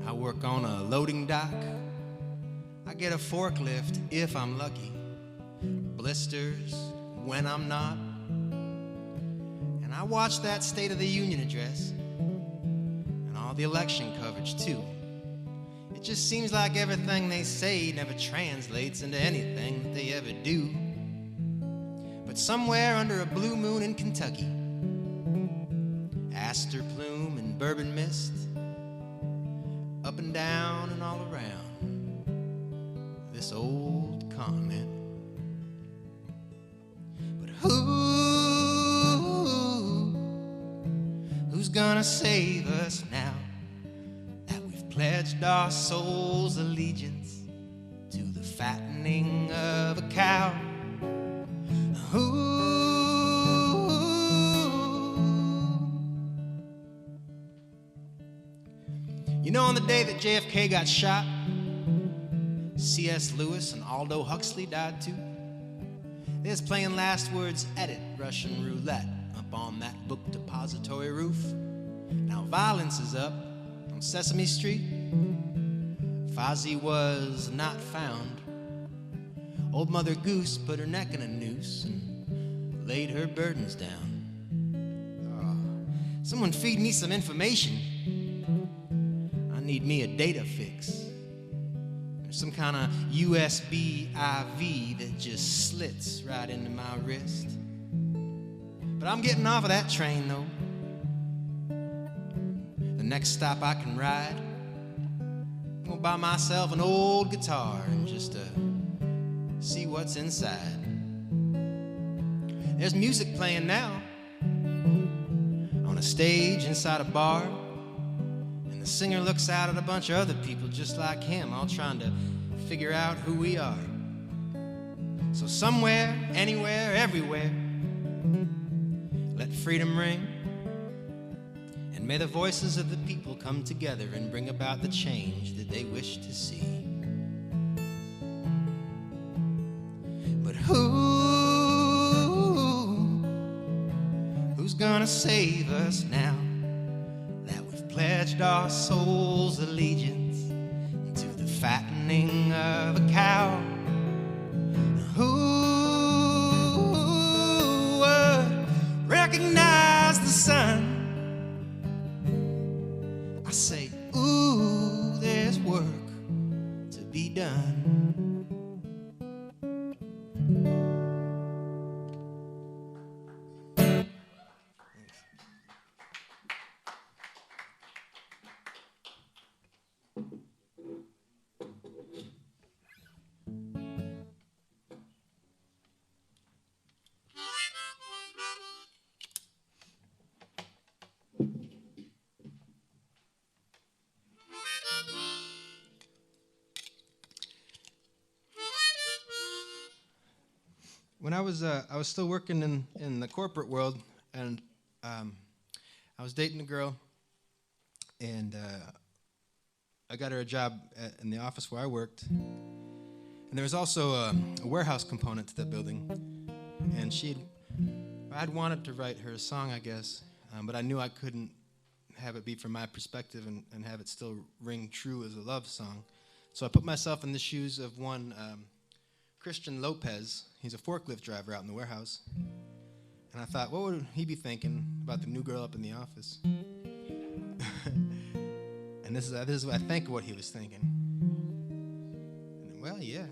I work on a loading dock. I get a forklift if I'm lucky. Blisters when I'm not. And I watch that State of the Union address and all the election coverage too. It just seems like everything they say never translates into anything that they ever do. But somewhere under a blue moon in Kentucky, aster plume and bourbon mist, up and down and all around this old continent. But who's gonna save us now that we've pledged our souls' allegiance to the fattening of a cow? You know, on the day that JFK got shot, C.S. Lewis and Aldo Huxley died too. They was playing Last Word's Edit Russian roulette up on that book depository roof. Now violence is up on Sesame Street. Fozzie was not found. Old Mother Goose put her neck in a noose and laid her burdens down. Oh, someone feed me some information. I need me a data fix. There's some kind of USB IV that just slits right into my wrist. But I'm getting off of that train though. The next stop I can ride, I'm gonna buy myself an old guitar and just see what's inside. There's music playing now on a stage inside a bar, and the singer looks out at a bunch of other people just like him, all trying to figure out who we are. So somewhere, anywhere, everywhere, let freedom ring, and may the voices of the people come together and bring about the change that they wish to see. But who gonna save us now that we've pledged our souls' allegiance to the fattening of a cow? Who would recognize the sun? I say, ooh, there's work to be done. When I was still working in the corporate world, and I was dating a girl, and I got her a job in the office where I worked. And there was also a warehouse component to that building, and I'd wanted to write her a song, I guess, but I knew I couldn't have it be from my perspective and have it still ring true as a love song. So I put myself in the shoes of one Christian Lopez. He's a forklift driver out in the warehouse. And I thought, what would he be thinking about the new girl up in the office? And this is what I think what he was thinking. And, well, yeah.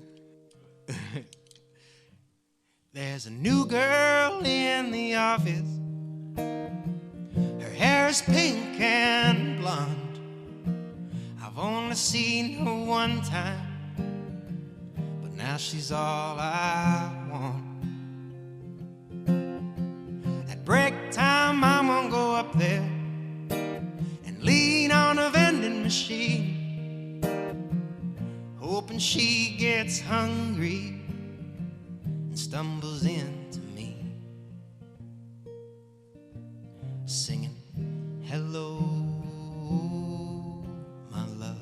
There's a new girl in the office. Her hair is pink and blonde. I've only seen her one time, but now she's all I want. At break time, I'm gonna go up there and lean on a vending machine, hoping she gets hungry and stumbles into me, singing, hello, my love.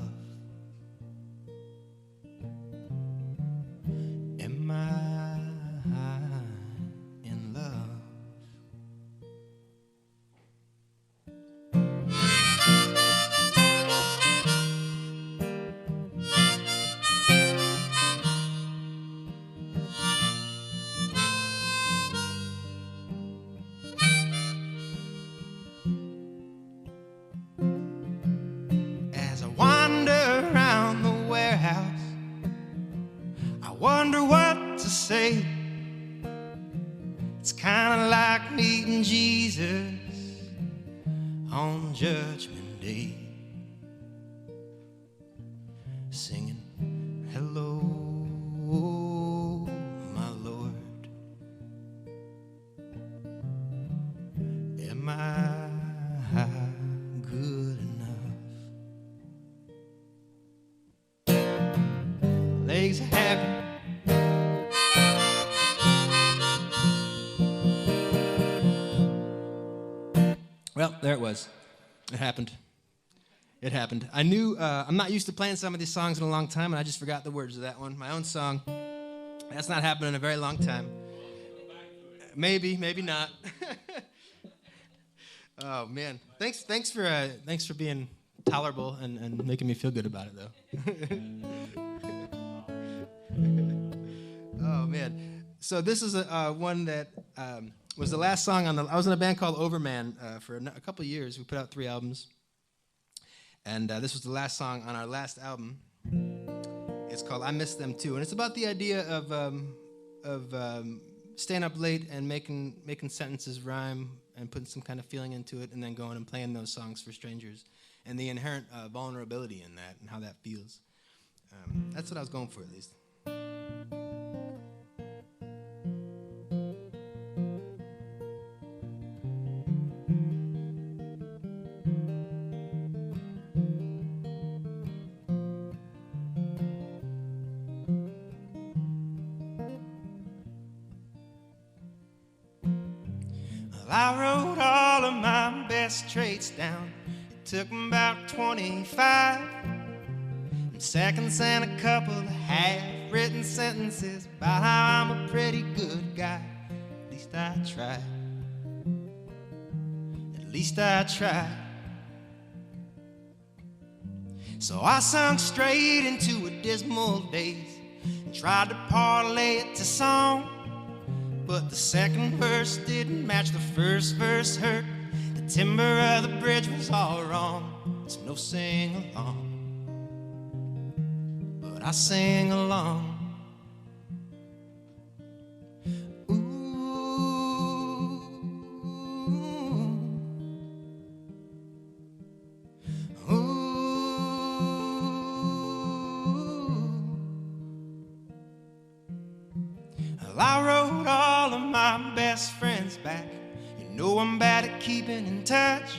Am I in love? As I wander around the warehouse, I wonder what to say. It's kind of like meeting Jesus on Judgment Day, singing, hello, my Lord. Am I good enough? Legs are happy. Well, there it was. It happened. It happened. I knew, I'm not used to playing some of these songs in a long time, and I just forgot the words of that one. My own song. That's not happened in a very long time. Maybe, maybe not. Oh, man. Thanks for being tolerable and making me feel good about it, though. Oh, man. So this is one that was the last song I was in a band called Overman for a couple of years. We put out 3 albums. And this was the last song on our last album. It's called I Miss Them Too. And it's about the idea of staying up late and making sentences rhyme and putting some kind of feeling into it and then going and playing those songs for strangers and the inherent vulnerability in that and how that feels. That's what I was going for, at least. I wrote all of my best traits down. It took me about 25 seconds and a couple of half-written sentences about how I'm a pretty good guy. At least I tried. At least I tried. So I sunk straight into a dismal daze and tried to parlay it to song. But the second verse didn't match the first verse hurt. The timber of the bridge was all wrong. It's no sing-along, but I sing along. I wrote all of my best friends back. You know I'm bad at keeping in touch.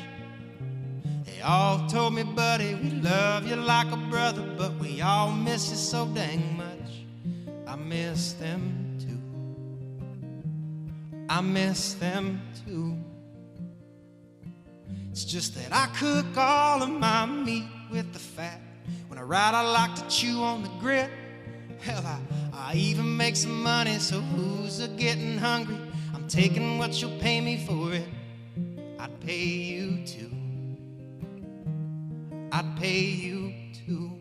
They all told me, buddy, we love you like a brother, but we all miss you so dang much. I miss them too. I miss them too. It's just that I cook all of my meat with the fat. When I ride, I like to chew on the grit. Hell, I even make some money, so who's a-getting hungry? I'm taking what you'll pay me for it. I'd pay you too. I'd pay you too.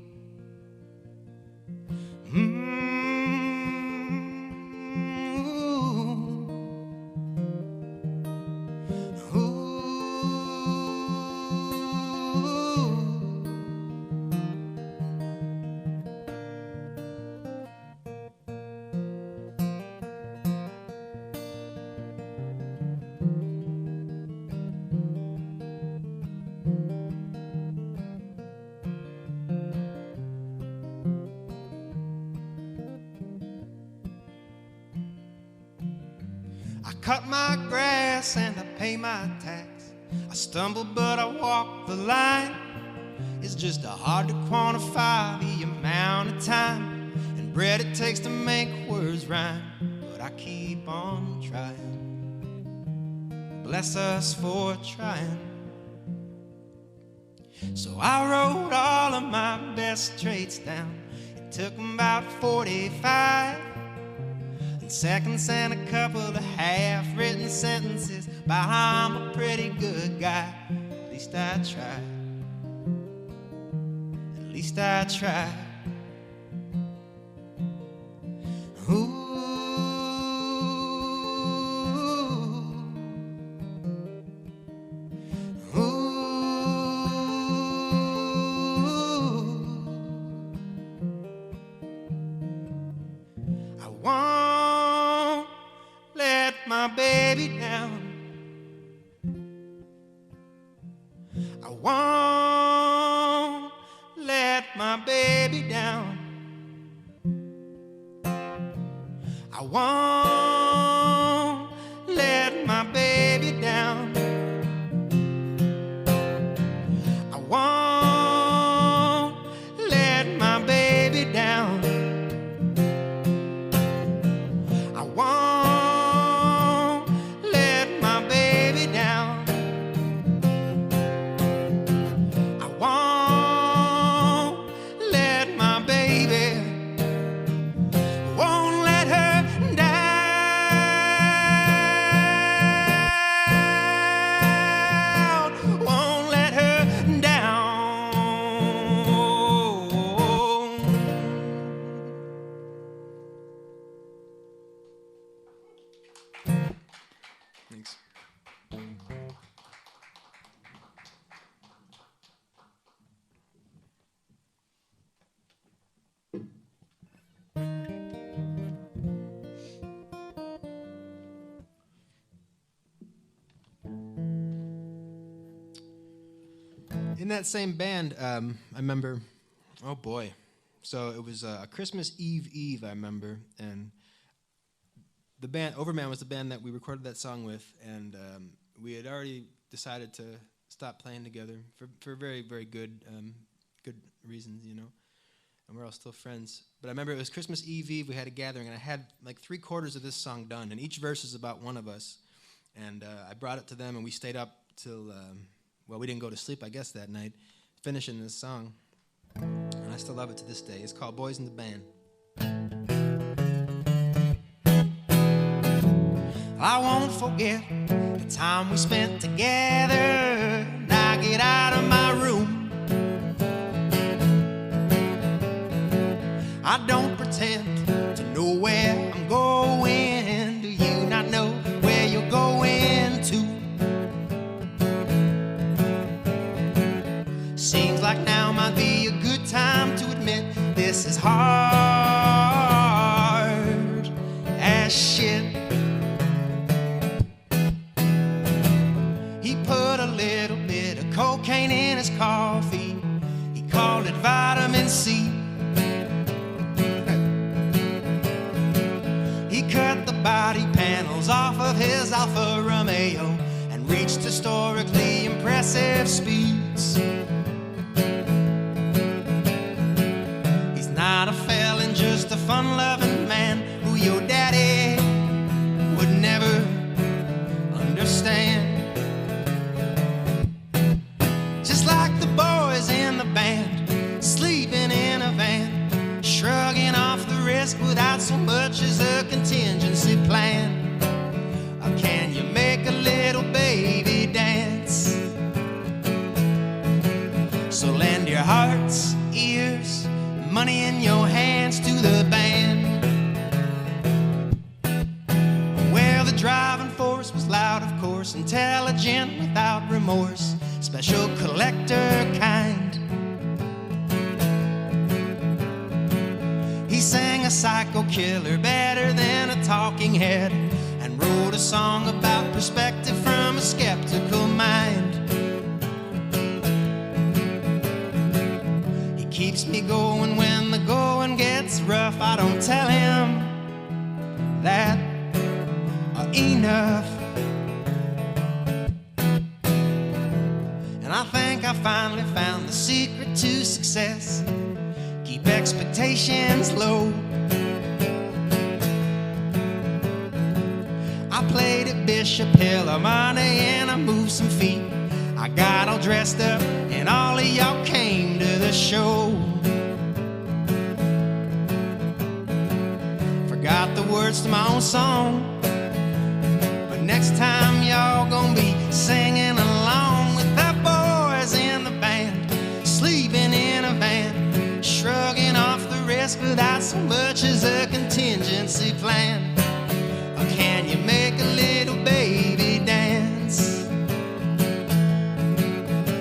I cut my grass and I pay my tax. I stumble but I walk the line. It's just hard to quantify the amount of time and bread it takes to make words rhyme. But I keep on trying. Bless us for trying. So I wrote all of my best traits down. It took about 45 seconds and a couple of half-written sentences about how I'm a pretty good guy. At least I tried. At least I tried. Ooh. My baby down. I won't let my baby down. I won't let my baby down. I won't let my baby down. I won't in that same band, I remember, oh boy. So it was Christmas Eve, I remember, and the band, Overman was the band that we recorded that song with, and we had already decided to stop playing together for very, very good reasons, you know, and we're all still friends. But I remember it was Christmas Eve, we had a gathering, and I had like 3/4 of this song done, and each verse is about one of us, and I brought it to them, and we stayed up till... well, we didn't go to sleep, I guess, that night, finishing this song. And I still love it to this day. It's called Boys in the Band. I won't forget the time we spent together. Now get out of my room. I don't pretend to know where I'm going. Do you not know where you're going to? Seems like now might be a good time to admit this is hard as shit. He put a little bit of cocaine in his coffee. He called it vitamin C. He cut the body panels off of his Alfa Romeo and reached historically impressive speeds. He's not a felon, just a fun-loving man who your daddy would never understand. Just like the boys in the band, sleeping in a van, shrugging off the risk without so much as a contingency plan. Or can you make a little baby dance? So lend your hearts, ears, money in your hands to the band. Well, the driving force was loud, of course, intelligent without remorse, special collector kind. He sang a psycho killer better than a talking head, and wrote a song about perspective from a skeptical mind. He keeps me going when the going gets rough. I don't tell him that enough. And I think I finally found the secret to success. Keep expectations low. I played at Bishop Hill, Armani, and I moved some feet. I got all dressed up, and all of y'all came to the show. Forgot the words to my own song, but next time y'all gonna be singing along with the boys in the band, sleeping in a van, shrugging off the risk without so much as a contingency plan. Or can you make a little baby dance?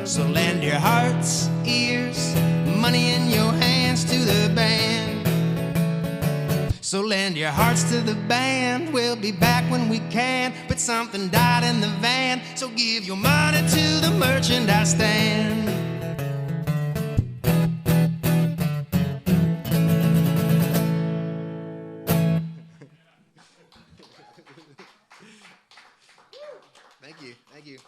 So lend your hearts, ears, money in your hands to the band. So lend your hearts to the band. We'll be back when we can, but something died in the van. So give your money to the merchandise stand. Thank you, thank you.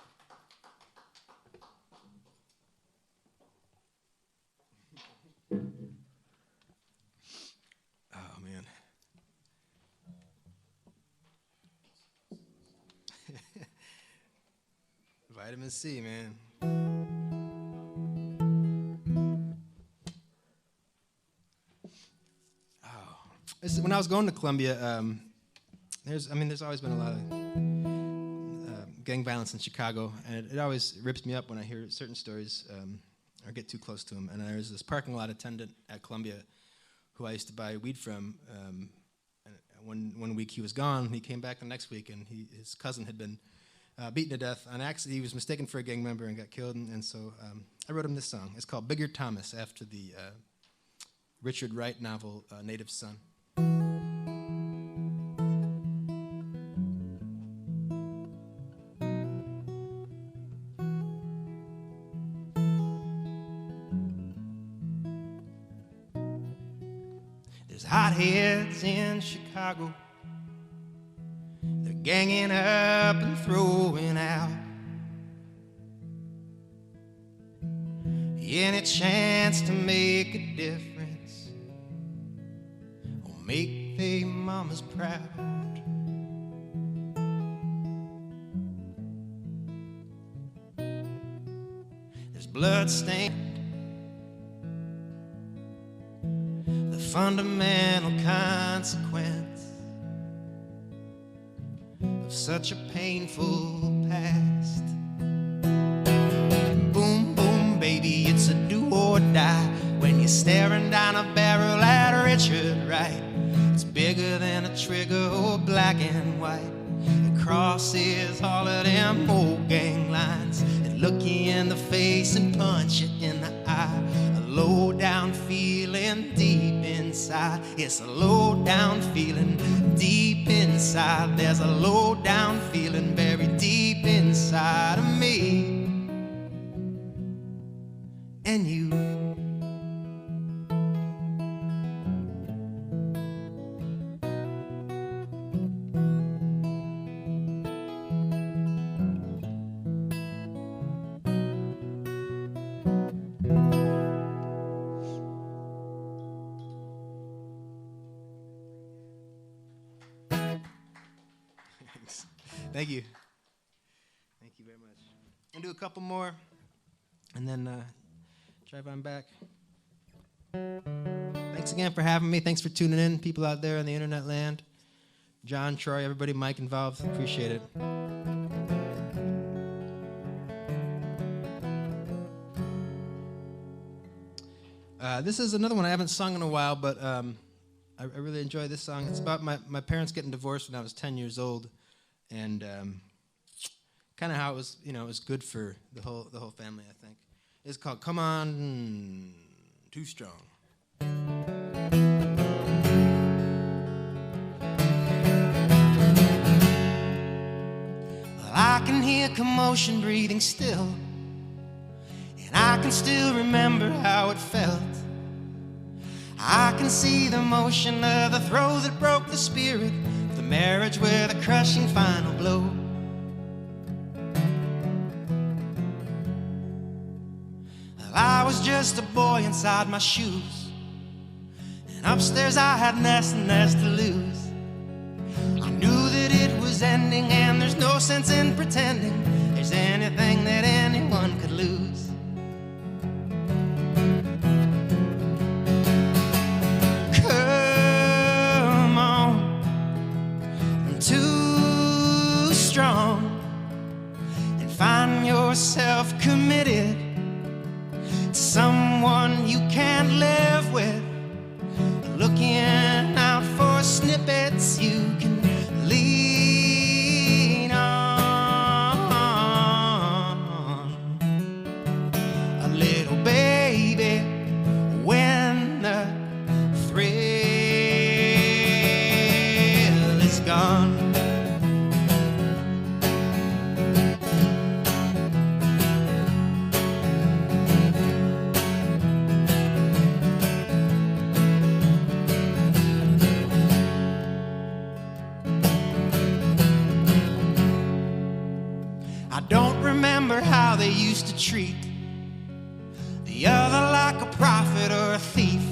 Oh, man. Vitamin C, man. When I was going to Columbia, there's always been a lot of gang violence in Chicago, and it always rips me up when I hear certain stories or get too close to them. And there's this parking lot attendant at Columbia who I used to buy weed from. And one week he was gone. He came back the next week, and his cousin had been beaten to death on accident. He was mistaken for a gang member and got killed. And so I wrote him this song. It's called Bigger Thomas, after the Richard Wright novel Native Son. There's hotheads in Chicago. They're ganging up and throwing out any chance to make a difference or make their mamas proud. There's bloodstained, the fundamental consequence of such a painful past. Boom, boom, baby, it's a do or die when you're staring down a barrel at Richard Wright. It's bigger than a trigger or black and white. It crosses all of them old gang lines and look you in the face and punch you in the eye. A low down feeling deep inside. It's a low down feeling deep inside. There's a low down feeling buried deep inside of me and you. Thank you. Thank you very much. I'll do a couple more and then drive on back. Thanks again for having me. Thanks for tuning in, people out there in the internet land. John, Troy, everybody, Mike involved. Appreciate it. This is another one I haven't sung in a while, but I really enjoy this song. It's about my parents getting divorced when I was 10 years old. And kind of how it was, it was good for the whole family, I think. It's called "Come On Too Strong." Well, I can hear commotion breathing still, and I can still remember how it felt. I can see the motion of the throw that broke the spirit, the marriage with a crushing final blow. Well, I was just a boy inside my shoes, and upstairs I had nest and nest to lose. I knew that it was ending, and there's no sense in pretending there's anything that anyone could lose. Find yourself committed to someone you can't live with, looking out for snippets you can lean on. A little baby, when the thrill is gone. How they used to treat the other like a prophet or a thief.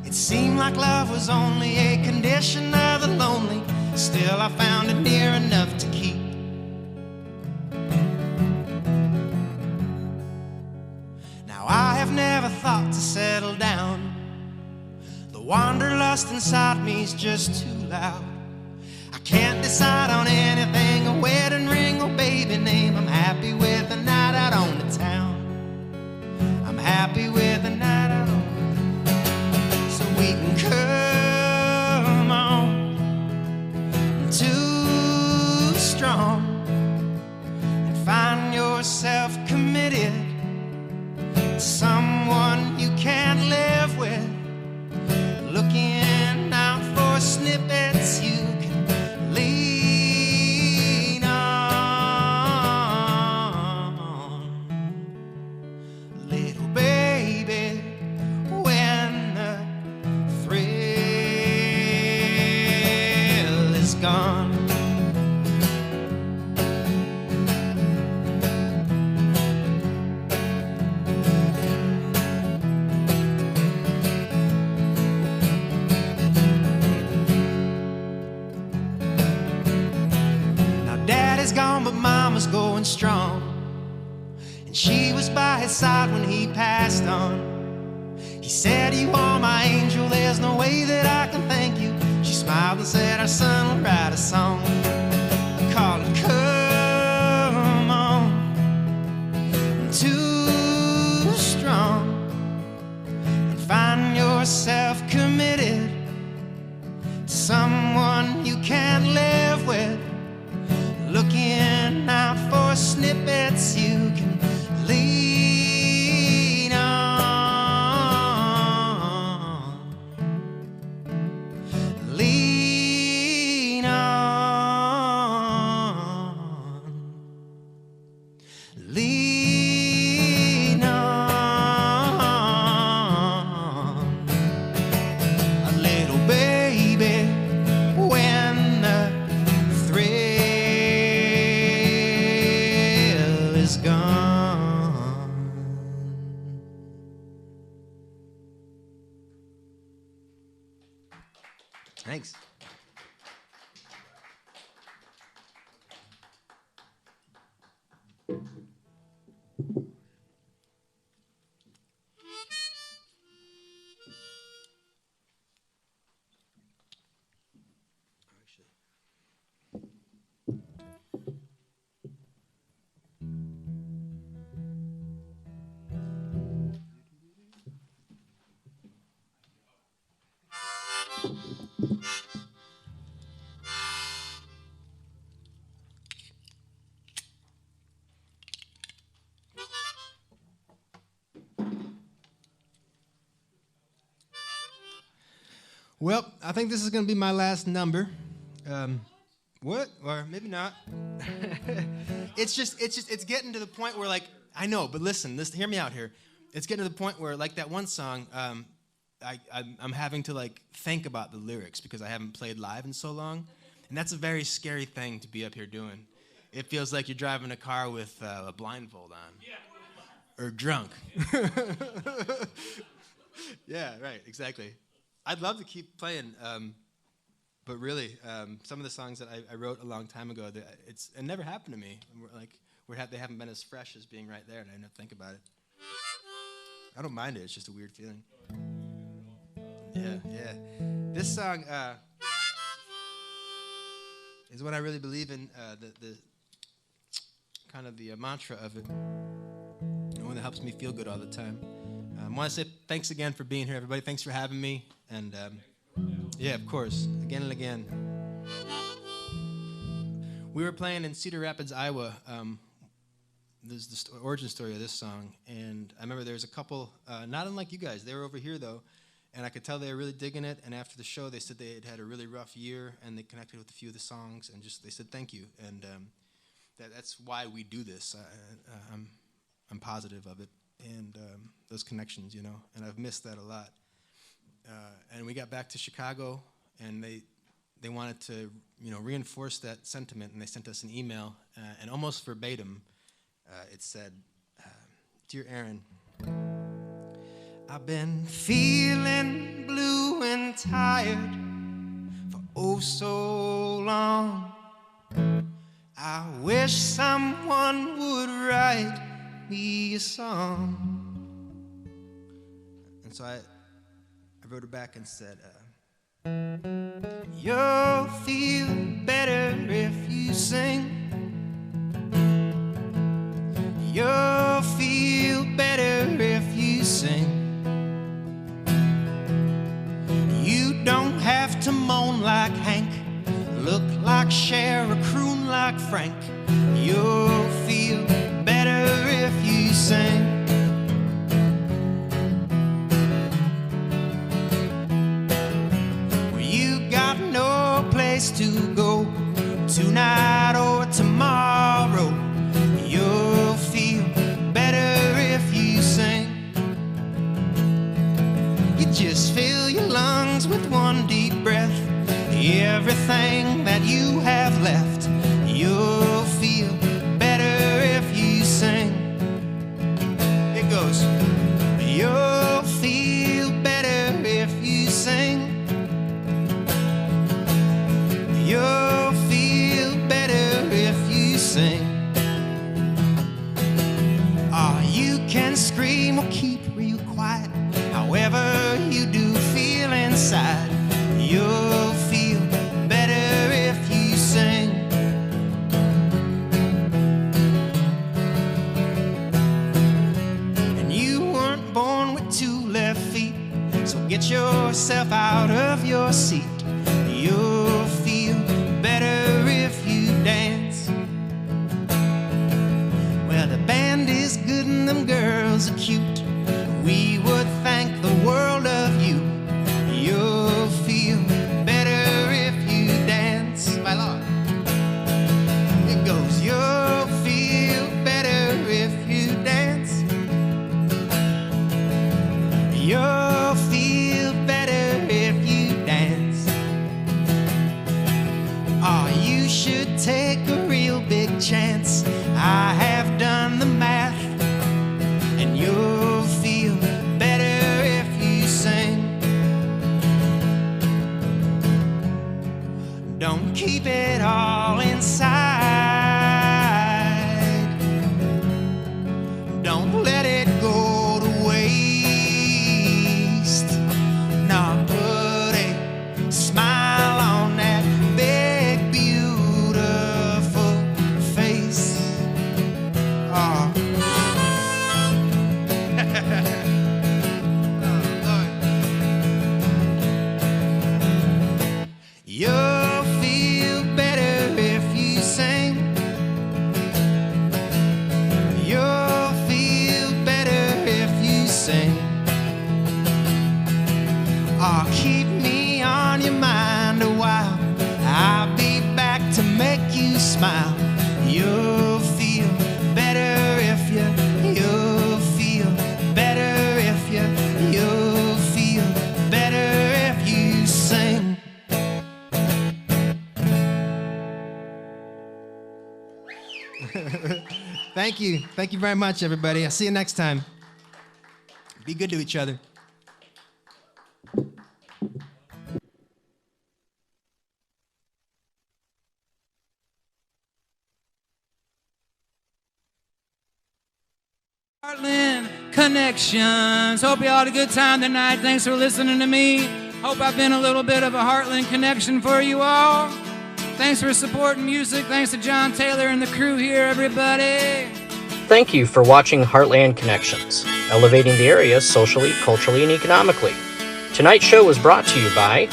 It seemed like love was only a condition of the lonely. Still I found it near enough to keep. Now I have never thought to settle down. The wanderlust inside me's just too loud. I can't decide on anything, a wedding ring or baby name. I'm happy with a night out on the town. I'm happy with a night out on the town. So we can come on too strong and find yourself committed to someone you can't live with, looking out for snippets you lean on. Little baby, when the thrill is gone. Gone, but Mama's going strong, and she was by his side when he passed on. He said, "You are my angel, there's no way that I can thank you." She smiled and said, "Our son will write a song." Thanks. Well, I think this is going to be my last number. What? Or maybe not. It's getting to the point where, like, I know, but listen, hear me out here. It's getting to the point where, like that one song, I'm having to, like, think about the lyrics because I haven't played live in so long. And that's a very scary thing to be up here doing. It feels like you're driving a car with a blindfold on. Yeah. Or drunk. Yeah, right, exactly. I'd love to keep playing, but really, some of the songs that I wrote a long time ago, it never happened to me. They haven't been as fresh as being right there, and I didn't think about it. I don't mind it. It's just a weird feeling. Yeah. This song is what I really believe in. The kind of the mantra of it, the one that helps me feel good all the time. I want to say thanks again for being here, everybody. Thanks for having me. And yeah, of course, again and again. We were playing in Cedar Rapids, Iowa. There's the origin story of this song. And I remember there was a couple, not unlike you guys. They were over here, though. And I could tell they were really digging it. And after the show, they said they had had a really rough year. And they connected with a few of the songs. And they said thank you. And that's why we do this. I'm positive of it. And those connections, you know. And I've missed that a lot. And we got back to Chicago, and they wanted to, you know, reinforce that sentiment, and they sent us an email, and almost verbatim, it said, "Dear Aaron, I've been feeling blue and tired for oh so long. I wish someone would write me a song." And so I wrote her back and said, "You'll feel better if you sing. You'll feel better if you sing. You don't have to moan like Hank, look like Cher, or croon like Frank. You'll feel better if you sing. To go tonight or tomorrow. You'll feel better if you sing. You just fill your lungs with one deep breath, everything that you have left. You'll feel better if you sing. It goes, you'll feel better if you sing. You'll feel better if you sing. Or you can scream or keep real quiet. However you do feel inside, you'll feel better if you sing. And you weren't born with two left feet, so get yourself out of your seat. You'll feel better if you dance. Well, the band is good and them girls are cute. We would thank the world of you. You'll feel better if you dance. My Lord. It goes, you'll feel better if you dance. You'll feel better if you dance. Oh, you should take a real big chance. I have done the math, and you'll feel better if you sing. you smile. You'll feel better if you'll feel better if you'll feel better if you sing. Thank you. Thank you very much, everybody. I'll see you next time. Be good to each other. Heartland Connections. Hope you all had a good time tonight. Thanks for listening to me. Hope I've been a little bit of a Heartland connection for you all. Thanks for supporting music. Thanks to John Taylor and the crew here, everybody. Thank you for watching Heartland Connections, elevating the area socially, culturally, and economically. Tonight's show was brought to you by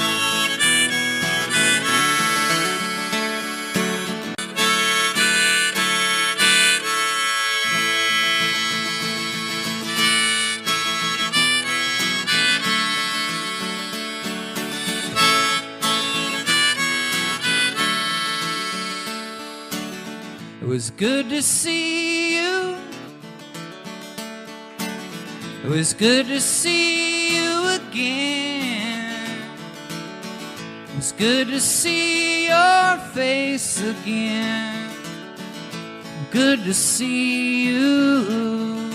It was good to see you. It was good to see you again. It was good to see your face again. Good to see you.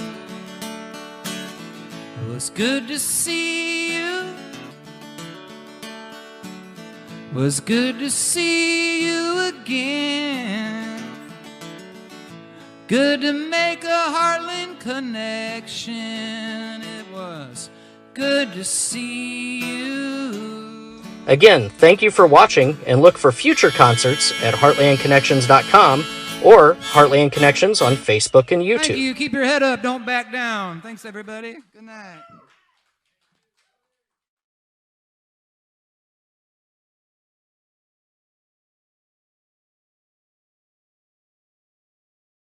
It was good to see you. It was good to see you again. Good to make a Heartland connection. It was good to see you. Again, thank you for watching, and look for future concerts at heartlandconnections.com or Heartland Connections on Facebook and YouTube. Thank you. Keep your head up. Don't back down. Thanks, everybody. Good night.